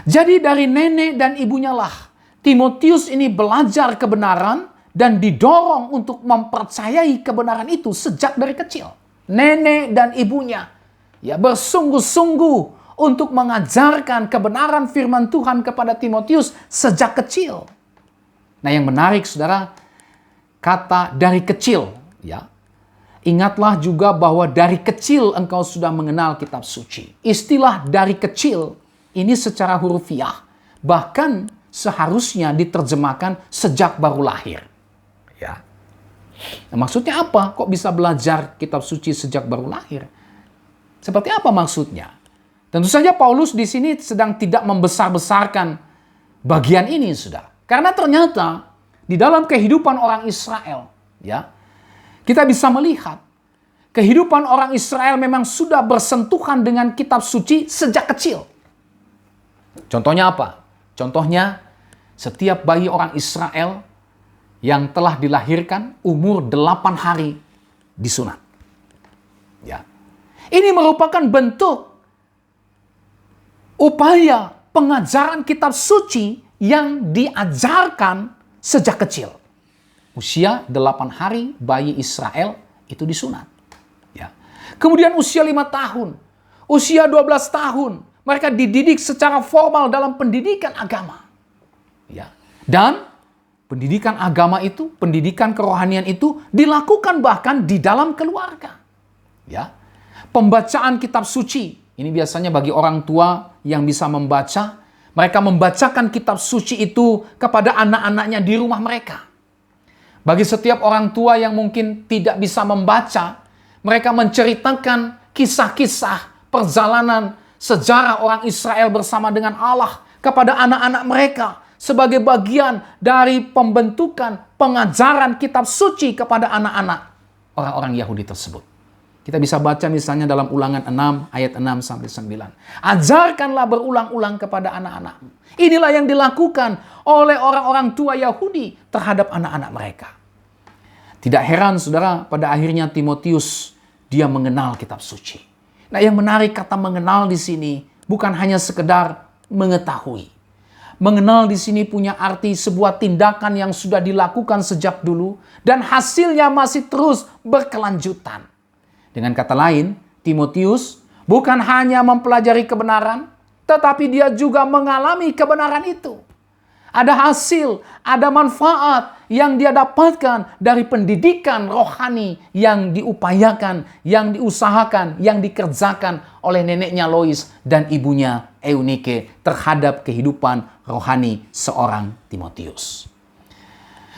Jadi dari nenek dan ibunya lah Timotius ini belajar kebenaran dan didorong untuk mempercayai kebenaran itu sejak dari kecil. Nenek dan ibunya ya bersungguh-sungguh untuk mengajarkan kebenaran firman Tuhan kepada Timotius sejak kecil. Nah, yang menarik saudara, kata dari kecil, ya. Ingatlah juga bahwa dari kecil engkau sudah mengenal kitab suci. Istilah dari kecil ini secara hurufiah bahkan seharusnya diterjemahkan sejak baru lahir. Ya. Nah, maksudnya apa? Kok bisa belajar kitab suci sejak baru lahir? Seperti apa maksudnya? Tentu saja Paulus di sini sedang tidak membesar-besarkan bagian ini, saudara. Karena ternyata di dalam kehidupan orang Israel, ya, kita bisa melihat kehidupan orang Israel memang sudah bersentuhan dengan kitab suci sejak kecil. Contohnya apa? Contohnya setiap bayi orang Israel yang telah dilahirkan umur 8 hari disunat. Ya. Ini merupakan bentuk upaya pengajaran kitab suci yang diajarkan sejak kecil. Usia 8 hari bayi Israel itu disunat. Ya. Kemudian usia 5 tahun, usia 12 tahun, mereka dididik secara formal dalam pendidikan agama. Ya. Dan pendidikan agama itu, pendidikan kerohanian itu dilakukan bahkan di dalam keluarga. Ya. Pembacaan kitab suci, ini biasanya bagi orang tua yang bisa membaca, mereka membacakan kitab suci itu kepada anak-anaknya di rumah mereka. Bagi setiap orang tua yang mungkin tidak bisa membaca, mereka menceritakan kisah-kisah perjalanan sejarah orang Israel bersama dengan Allah kepada anak-anak mereka sebagai bagian dari pembentukan pengajaran kitab suci kepada anak-anak orang-orang Yahudi tersebut. Kita bisa baca misalnya dalam Ulangan 6 ayat 6 sampai 9. Ajarkanlah berulang-ulang kepada anak-anakmu. Inilah yang dilakukan oleh orang-orang tua Yahudi terhadap anak-anak mereka. Tidak heran saudara, pada akhirnya Timotius dia mengenal kitab suci. Nah, yang menarik kata mengenal di sini bukan hanya sekedar mengetahui. Mengenal di sini punya arti sebuah tindakan yang sudah dilakukan sejak dulu dan hasilnya masih terus berkelanjutan. Dengan kata lain, Timotius bukan hanya mempelajari kebenaran, tetapi dia juga mengalami kebenaran itu. Ada hasil, ada manfaat yang dia dapatkan dari pendidikan rohani yang diupayakan, yang diusahakan, yang dikerjakan oleh neneknya Lois dan ibunya Eunike terhadap kehidupan rohani seorang Timotius.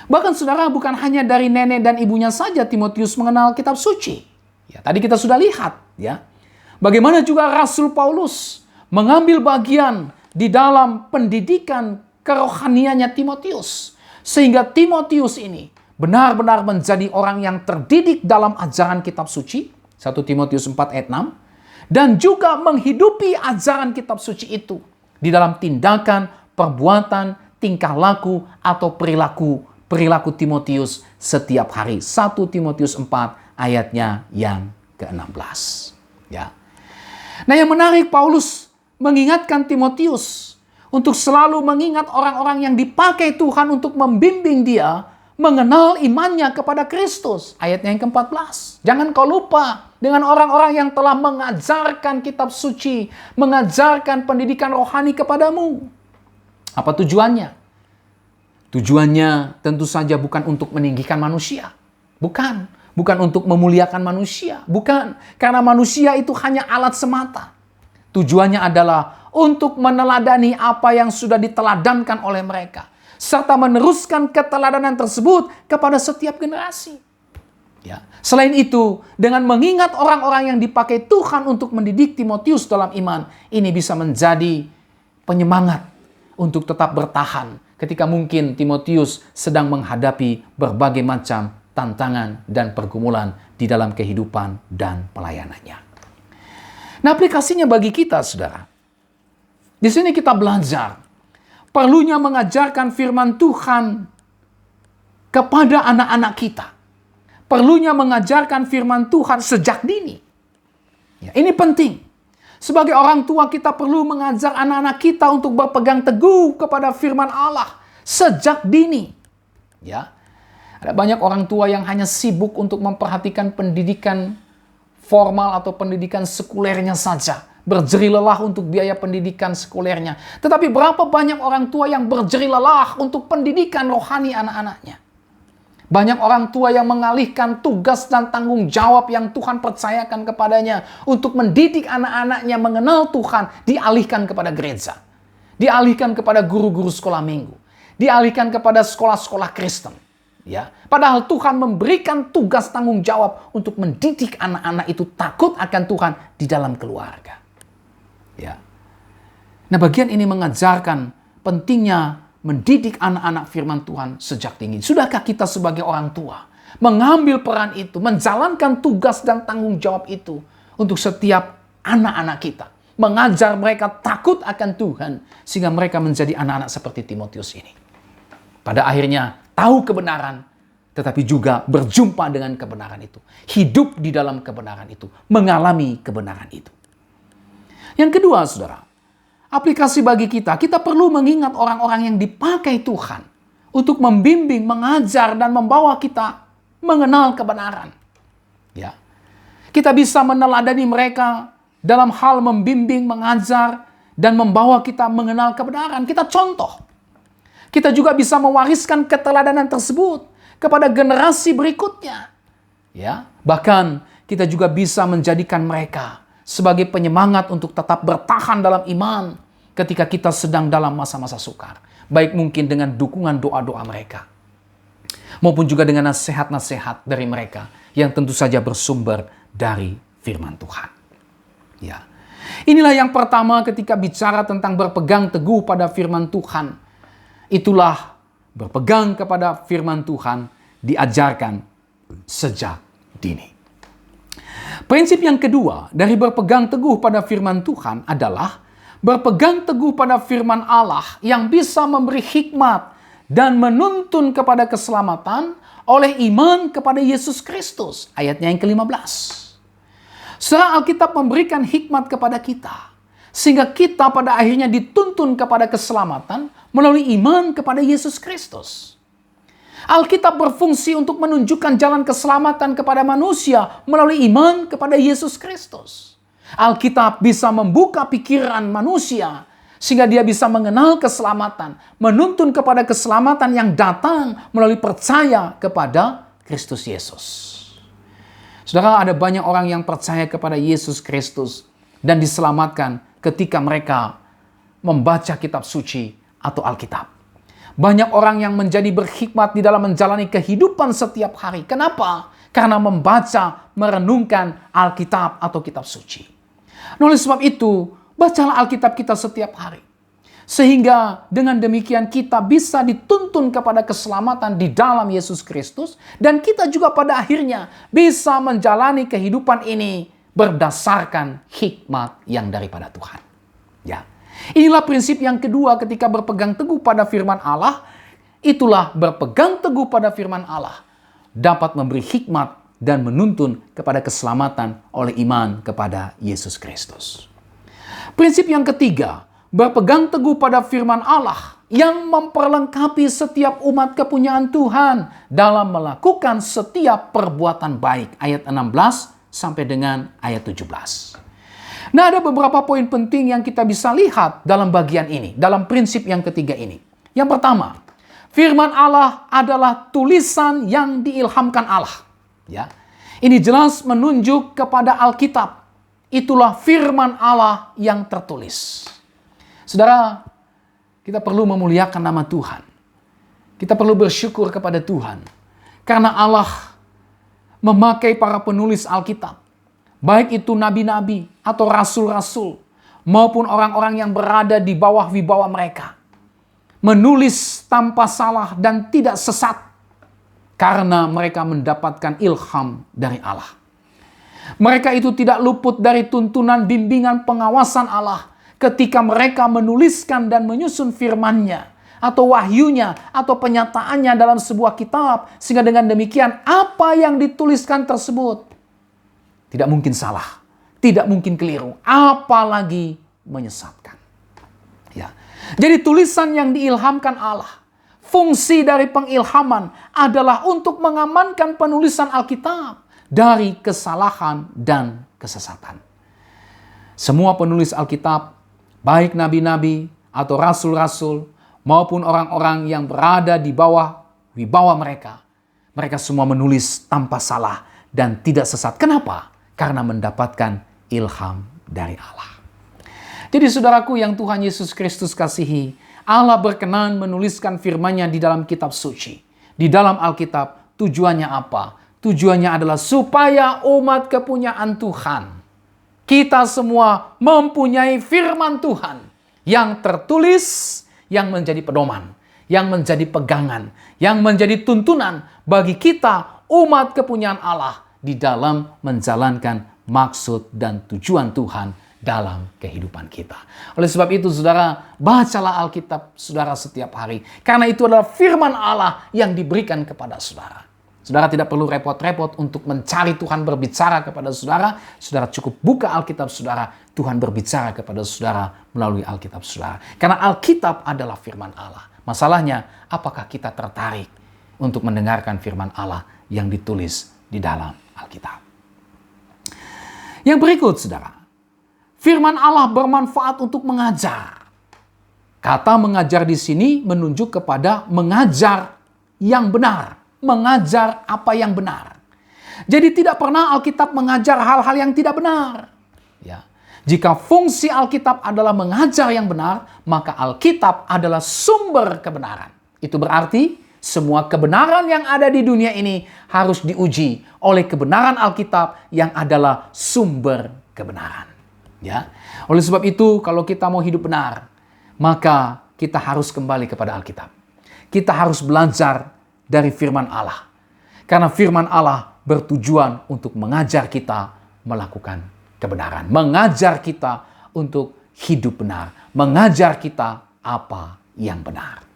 Bahkan saudara, bukan hanya dari nenek dan ibunya saja Timotius mengenal kitab suci. Ya, tadi kita sudah lihat, ya. Bagaimana juga Rasul Paulus mengambil bagian di dalam pendidikan kerohaniannya Timotius. Sehingga Timotius ini benar-benar menjadi orang yang terdidik dalam ajaran kitab suci. 1 Timotius 4 ayat 6. Dan juga menghidupi ajaran kitab suci itu di dalam tindakan, perbuatan, tingkah laku, atau perilaku Timotius setiap hari. 1 Timotius 4 ayatnya yang ke-16. Ya. Nah, yang menarik, Paulus mengingatkan Timotius untuk selalu mengingat orang-orang yang dipakai Tuhan untuk membimbing dia mengenal imannya kepada Kristus. Ayatnya yang ke-14. Jangan kau lupa dengan orang-orang yang telah mengajarkan kitab suci, mengajarkan pendidikan rohani kepadamu. Apa tujuannya? Tujuannya tentu saja bukan untuk meninggikan manusia. Bukan untuk memuliakan manusia. Bukan. Karena manusia itu hanya alat semata. Tujuannya adalah untuk meneladani apa yang sudah diteladankan oleh mereka. Serta meneruskan keteladanan tersebut kepada setiap generasi. Ya. Selain itu, dengan mengingat orang-orang yang dipakai Tuhan untuk mendidik Timotius dalam iman, ini bisa menjadi penyemangat untuk tetap bertahan ketika mungkin Timotius sedang menghadapi berbagai macam tantangan dan pergumulan di dalam kehidupan dan pelayanannya. Nah, aplikasinya bagi kita, saudara. Di sini kita belajar perlunya mengajarkan firman Tuhan kepada anak-anak kita. Perlunya mengajarkan firman Tuhan sejak dini. Ya, ini penting. Sebagai orang tua kita perlu mengajar anak-anak kita untuk berpegang teguh kepada firman Allah sejak dini. Ya. Ada banyak orang tua yang hanya sibuk untuk memperhatikan pendidikan formal atau pendidikan sekulernya saja. Berjeri lelah untuk biaya pendidikan sekulernya. Tetapi berapa banyak orang tua yang berjeri lelah untuk pendidikan rohani anak-anaknya. Banyak orang tua yang mengalihkan tugas dan tanggung jawab yang Tuhan percayakan kepadanya untuk mendidik anak-anaknya mengenal Tuhan, dialihkan kepada gereja. Dialihkan kepada guru-guru sekolah minggu. Dialihkan kepada sekolah-sekolah Kristen. Ya, padahal Tuhan memberikan tugas tanggung jawab untuk mendidik anak-anak itu takut akan Tuhan di dalam keluarga. Ya. Nah, bagian ini mengajarkan pentingnya mendidik anak-anak firman Tuhan sejak dini. Sudahkah kita sebagai orang tua mengambil peran itu, menjalankan tugas dan tanggung jawab itu untuk setiap anak-anak kita? Mengajar mereka takut akan Tuhan sehingga mereka menjadi anak-anak seperti Timotius ini. Pada akhirnya tahu kebenaran, tetapi juga berjumpa dengan kebenaran itu. Hidup di dalam kebenaran itu. Mengalami kebenaran itu. Yang kedua, saudara, aplikasi bagi kita perlu mengingat orang-orang yang dipakai Tuhan untuk membimbing, mengajar, dan membawa kita mengenal kebenaran. Ya. Kita bisa meneladani mereka dalam hal membimbing, mengajar, dan membawa kita mengenal kebenaran. Kita contoh. Kita juga bisa mewariskan keteladanan tersebut kepada generasi berikutnya. Ya, bahkan kita juga bisa menjadikan mereka sebagai penyemangat untuk tetap bertahan dalam iman ketika kita sedang dalam masa-masa sukar. Baik mungkin dengan dukungan doa-doa mereka, maupun juga dengan nasihat-nasihat dari mereka yang tentu saja bersumber dari firman Tuhan. Ya. Inilah yang pertama ketika bicara tentang berpegang teguh pada firman Tuhan. Itulah berpegang kepada firman Tuhan diajarkan sejak dini. Prinsip yang kedua dari berpegang teguh pada firman Tuhan adalah berpegang teguh pada firman Allah yang bisa memberi hikmat dan menuntun kepada keselamatan oleh iman kepada Yesus Kristus. Ayatnya yang ke-15. Saudara, Alkitab memberikan hikmat kepada kita Sehingga kita pada akhirnya dituntun kepada keselamatan melalui iman kepada Yesus Kristus. Alkitab berfungsi untuk menunjukkan jalan keselamatan kepada manusia melalui iman kepada Yesus Kristus. Alkitab bisa membuka pikiran manusia sehingga dia bisa mengenal keselamatan, menuntun kepada keselamatan yang datang melalui percaya kepada Kristus Yesus. Saudara, ada banyak orang yang percaya kepada Yesus Kristus dan diselamatkan ketika mereka membaca kitab suci atau Alkitab. Banyak orang yang menjadi berhikmat di dalam menjalani kehidupan setiap hari. Kenapa? Karena membaca, merenungkan Alkitab atau kitab suci. Nah, oleh sebab itu, bacalah Alkitab kita setiap hari. Sehingga dengan demikian kita bisa dituntun kepada keselamatan di dalam Yesus Kristus. Dan kita juga pada akhirnya bisa menjalani kehidupan ini berdasarkan hikmat yang daripada Tuhan. Ya. Inilah prinsip yang kedua ketika berpegang teguh pada firman Allah. Itulah berpegang teguh pada firman Allah dapat memberi hikmat dan menuntun kepada keselamatan oleh iman kepada Yesus Kristus. Prinsip yang ketiga, berpegang teguh pada firman Allah yang memperlengkapi setiap umat kepunyaan Tuhan dalam melakukan setiap perbuatan baik. Ayat 16 sampai dengan ayat 17. Nah, ada beberapa poin penting yang kita bisa lihat dalam bagian ini, dalam prinsip yang ketiga ini. Yang pertama, firman Allah adalah tulisan yang diilhamkan Allah. Ya. Ini jelas menunjuk kepada Alkitab. Itulah firman Allah yang tertulis. Saudara, kita perlu memuliakan nama Tuhan. Kita perlu bersyukur kepada Tuhan. Karena Allah memakai para penulis Alkitab. Baik itu nabi-nabi atau rasul-rasul maupun orang-orang yang berada di bawah wibawa mereka. Menulis tanpa salah dan tidak sesat karena mereka mendapatkan ilham dari Allah. Mereka itu tidak luput dari tuntunan bimbingan pengawasan Allah ketika mereka menuliskan dan menyusun firman-Nya atau wahyunya atau penyataannya dalam sebuah kitab. Sehingga dengan demikian apa yang dituliskan tersebut tidak mungkin salah, tidak mungkin keliru, apalagi menyesatkan. Ya. Jadi tulisan yang diilhamkan Allah, fungsi dari pengilhaman adalah untuk mengamankan penulisan Alkitab dari kesalahan dan kesesatan. Semua penulis Alkitab, baik nabi-nabi atau rasul-rasul, maupun orang-orang yang berada di bawah wibawa mereka, mereka semua menulis tanpa salah dan tidak sesat. Kenapa? Karena mendapatkan ilham dari Allah. Jadi saudaraku yang Tuhan Yesus Kristus kasihi, Allah berkenan menuliskan firman-Nya di dalam kitab suci. Di dalam Alkitab, tujuannya apa? Tujuannya adalah supaya umat kepunyaan Tuhan, kita semua mempunyai firman Tuhan yang tertulis, yang menjadi pedoman, yang menjadi pegangan, yang menjadi tuntunan bagi kita umat kepunyaan Allah di dalam menjalankan maksud dan tujuan Tuhan dalam kehidupan kita. Oleh sebab itu, saudara, bacalah Alkitab saudara setiap hari. Karena itu adalah firman Allah yang diberikan kepada saudara. Saudara tidak perlu repot-repot untuk mencari Tuhan berbicara kepada saudara. Saudara cukup buka Alkitab saudara. Tuhan berbicara kepada saudara melalui Alkitab saudara. Karena Alkitab adalah firman Allah. Masalahnya, apakah kita tertarik untuk mendengarkan firman Allah yang ditulis di dalam Alkitab? Yang berikut, saudara. Firman Allah bermanfaat untuk mengajar. Kata mengajar di sini menunjuk kepada mengajar yang benar. Mengajar apa yang benar. Jadi tidak pernah Alkitab mengajar hal-hal yang tidak benar. Ya. Jika fungsi Alkitab adalah mengajar yang benar, maka Alkitab adalah sumber kebenaran. Itu berarti semua kebenaran yang ada di dunia ini harus diuji oleh kebenaran Alkitab yang adalah sumber kebenaran. Ya. Oleh sebab itu, kalau kita mau hidup benar, maka kita harus kembali kepada Alkitab. Kita harus belajar dari firman Allah. Karena firman Allah bertujuan untuk mengajar kita melakukan kebenaran. Mengajar kita untuk hidup benar. Mengajar kita apa yang benar.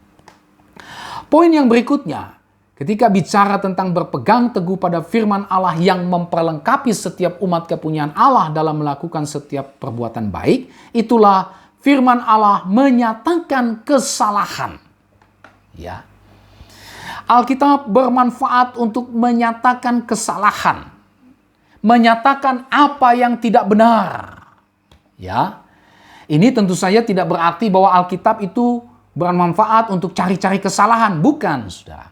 Poin yang berikutnya, ketika bicara tentang berpegang teguh pada firman Allah yang memperlengkapi setiap umat kepunyaan Allah dalam melakukan setiap perbuatan baik, itulah firman Allah menyatakan kesalahan. Ya. Alkitab bermanfaat untuk menyatakan kesalahan, menyatakan apa yang tidak benar. Ya. Ini tentu saja tidak berarti bahwa Alkitab itu bermanfaat untuk cari-cari kesalahan, bukan, Saudara.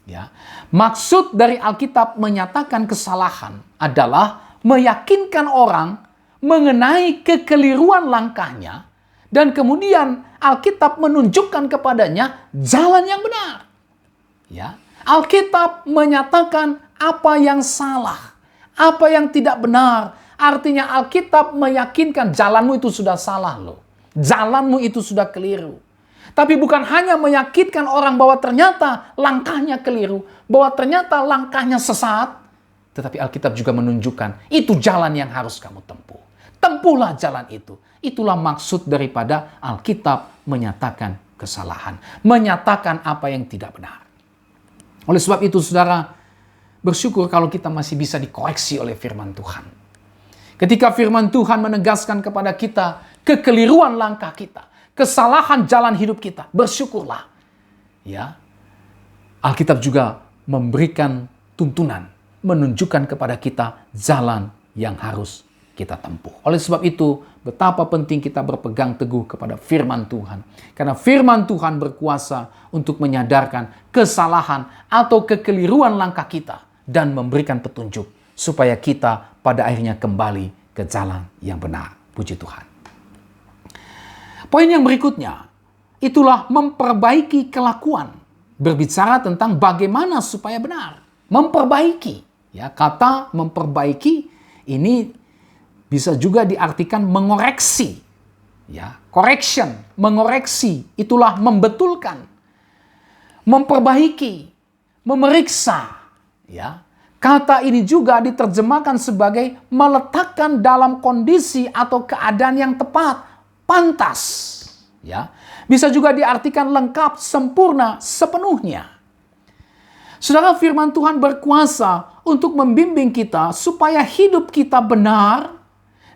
Ya. Maksud dari Alkitab menyatakan kesalahan adalah meyakinkan orang mengenai kekeliruan langkahnya, dan kemudian Alkitab menunjukkan kepadanya jalan yang benar. Ya. Alkitab menyatakan apa yang salah, apa yang tidak benar. Artinya Alkitab meyakinkan jalanmu itu sudah salah loh. Jalanmu itu sudah keliru. Tapi bukan hanya meyakinkan orang bahwa ternyata langkahnya keliru, bahwa ternyata langkahnya sesat, tetapi Alkitab juga menunjukkan itu jalan yang harus kamu tempuh. Tempuhlah jalan itu. Itulah maksud daripada Alkitab menyatakan kesalahan, menyatakan apa yang tidak benar. Oleh sebab itu, Saudara, bersyukur kalau kita masih bisa dikoreksi oleh firman Tuhan. Ketika firman Tuhan menegaskan kepada kita kekeliruan langkah kita, kesalahan jalan hidup kita, bersyukurlah. Ya. Alkitab juga memberikan tuntunan, menunjukkan kepada kita jalan yang harus kita tempuh. Oleh sebab itu, betapa penting kita berpegang teguh kepada firman Tuhan. Karena firman Tuhan berkuasa untuk menyadarkan kesalahan atau kekeliruan langkah kita dan memberikan petunjuk supaya kita pada akhirnya kembali ke jalan yang benar. Puji Tuhan. Poin yang berikutnya, itulah memperbaiki kelakuan. Berbicara tentang bagaimana supaya benar. Memperbaiki. Ya, kata memperbaiki ini bisa juga diartikan mengoreksi. Ya, correction, mengoreksi, itulah membetulkan. Memperbaiki, memeriksa. Ya. Kata ini juga diterjemahkan sebagai meletakkan dalam kondisi atau keadaan yang tepat, pantas. Ya. Bisa juga diartikan lengkap, sempurna, sepenuhnya. Saudara, firman Tuhan berkuasa untuk membimbing kita supaya hidup kita benar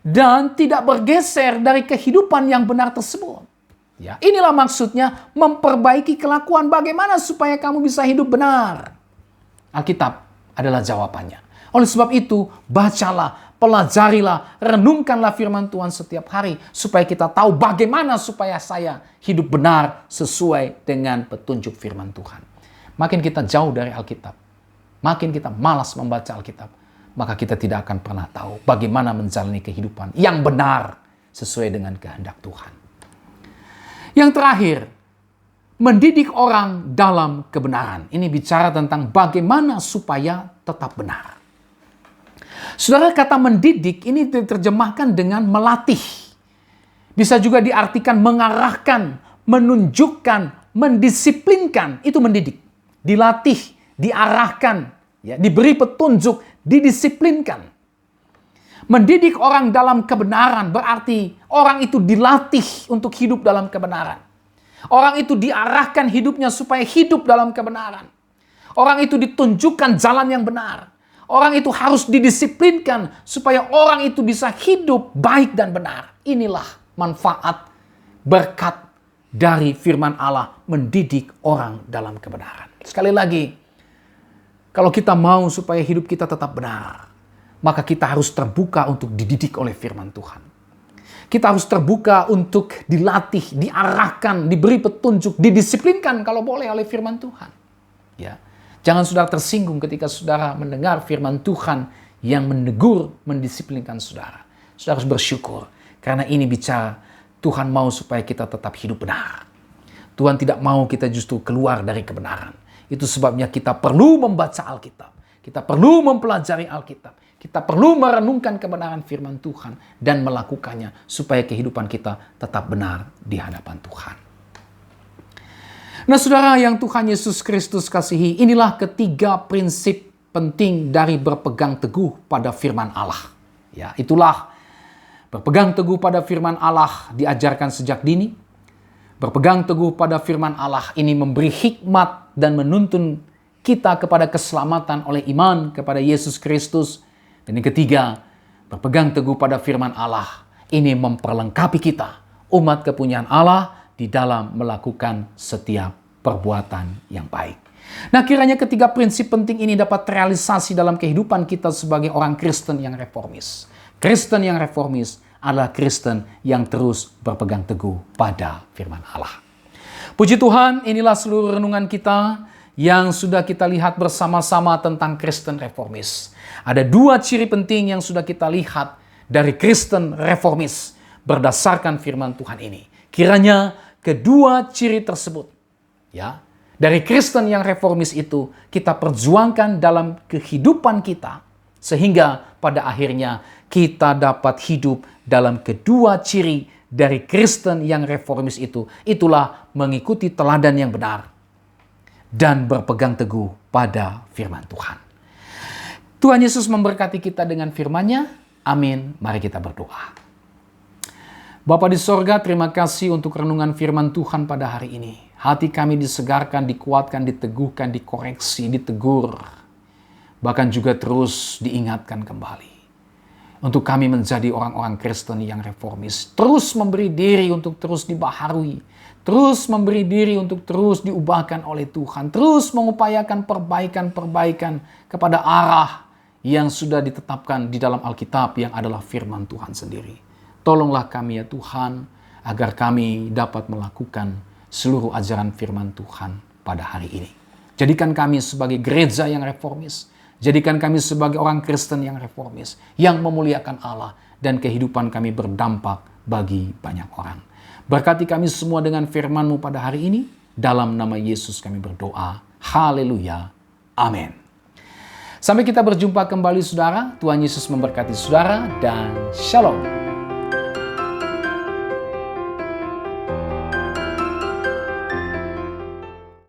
dan tidak bergeser dari kehidupan yang benar tersebut. Ya, inilah maksudnya memperbaiki kelakuan. Bagaimana supaya kamu bisa hidup benar? Alkitab adalah jawabannya. Oleh sebab itu, bacalah, pelajarilah, renungkanlah firman Tuhan setiap hari supaya kita tahu bagaimana supaya saya hidup benar sesuai dengan petunjuk firman Tuhan. Makin kita jauh dari Alkitab, makin kita malas membaca Alkitab, maka kita tidak akan pernah tahu bagaimana menjalani kehidupan yang benar sesuai dengan kehendak Tuhan. Yang terakhir, mendidik orang dalam kebenaran. Ini bicara tentang bagaimana supaya tetap benar. Saudara, kata mendidik ini diterjemahkan dengan melatih. Bisa juga diartikan mengarahkan, menunjukkan, mendisiplinkan. Itu mendidik. Dilatih, diarahkan, ya, diberi petunjuk, didisiplinkan. Mendidik orang dalam kebenaran berarti orang itu dilatih untuk hidup dalam kebenaran. Orang itu diarahkan hidupnya supaya hidup dalam kebenaran. Orang itu ditunjukkan jalan yang benar. Orang itu harus didisiplinkan supaya orang itu bisa hidup baik dan benar. Inilah manfaat berkat dari firman Allah mendidik orang dalam kebenaran. Sekali lagi, kalau kita mau supaya hidup kita tetap benar, maka kita harus terbuka untuk dididik oleh firman Tuhan. Kita harus terbuka untuk dilatih, diarahkan, diberi petunjuk, didisiplinkan kalau boleh oleh firman Tuhan. Ya. Jangan saudara tersinggung ketika saudara mendengar firman Tuhan yang menegur, mendisiplinkan saudara. Saudara harus bersyukur karena ini bicara Tuhan mau supaya kita tetap hidup benar. Tuhan tidak mau kita justru keluar dari kebenaran. Itu sebabnya kita perlu membaca Alkitab. Kita perlu mempelajari Alkitab. Kita perlu merenungkan kebenaran firman Tuhan dan melakukannya supaya kehidupan kita tetap benar di hadapan Tuhan. Nah, saudara yang Tuhan Yesus Kristus kasihi, inilah ketiga prinsip penting dari berpegang teguh pada firman Allah. Ya, itulah berpegang teguh pada firman Allah diajarkan sejak dini. Berpegang teguh pada firman Allah ini memberi hikmat dan menuntun kita kepada keselamatan oleh iman kepada Yesus Kristus. Dan yang ketiga, berpegang teguh pada firman Allah. Ini memperlengkapi kita, umat kepunyaan Allah, di dalam melakukan setiap perbuatan yang baik. Nah, kiranya ketiga prinsip penting ini dapat terrealisasi dalam kehidupan kita sebagai orang Kristen yang reformis. Kristen yang reformis adalah Kristen yang terus berpegang teguh pada firman Allah. Puji Tuhan, inilah seluruh renungan kita yang sudah kita lihat bersama-sama tentang Kristen reformis. Ada dua ciri penting yang sudah kita lihat dari Kristen reformis berdasarkan firman Tuhan ini. Kiranya kedua ciri tersebut, ya, dari Kristen yang reformis itu kita perjuangkan dalam kehidupan kita, sehingga pada akhirnya kita dapat hidup dalam kedua ciri dari Kristen yang reformis itu. Itulah mengikuti teladan yang benar dan berpegang teguh pada firman Tuhan. Tuhan Yesus memberkati kita dengan firman-Nya. Amin. Mari kita berdoa. Bapa di sorga, terima kasih untuk renungan firman Tuhan pada hari ini. Hati kami disegarkan, dikuatkan, diteguhkan, dikoreksi, ditegur. Bahkan juga terus diingatkan kembali. Untuk kami menjadi orang-orang Kristen yang reformis. Terus memberi diri untuk terus dibaharui. Terus memberi diri untuk terus diubahkan oleh Tuhan. Terus mengupayakan perbaikan-perbaikan kepada arah yang sudah ditetapkan di dalam Alkitab yang adalah firman Tuhan sendiri. Tolonglah kami ya Tuhan, agar kami dapat melakukan seluruh ajaran firman Tuhan pada hari ini. Jadikan kami sebagai gereja yang reformis. Jadikan kami sebagai orang Kristen yang reformis, yang memuliakan Allah, dan kehidupan kami berdampak bagi banyak orang. Berkati kami semua dengan firman-Mu pada hari ini. Dalam nama Yesus kami berdoa. Haleluya. Amin. Sampai kita berjumpa kembali saudara. Tuhan Yesus memberkati saudara dan shalom.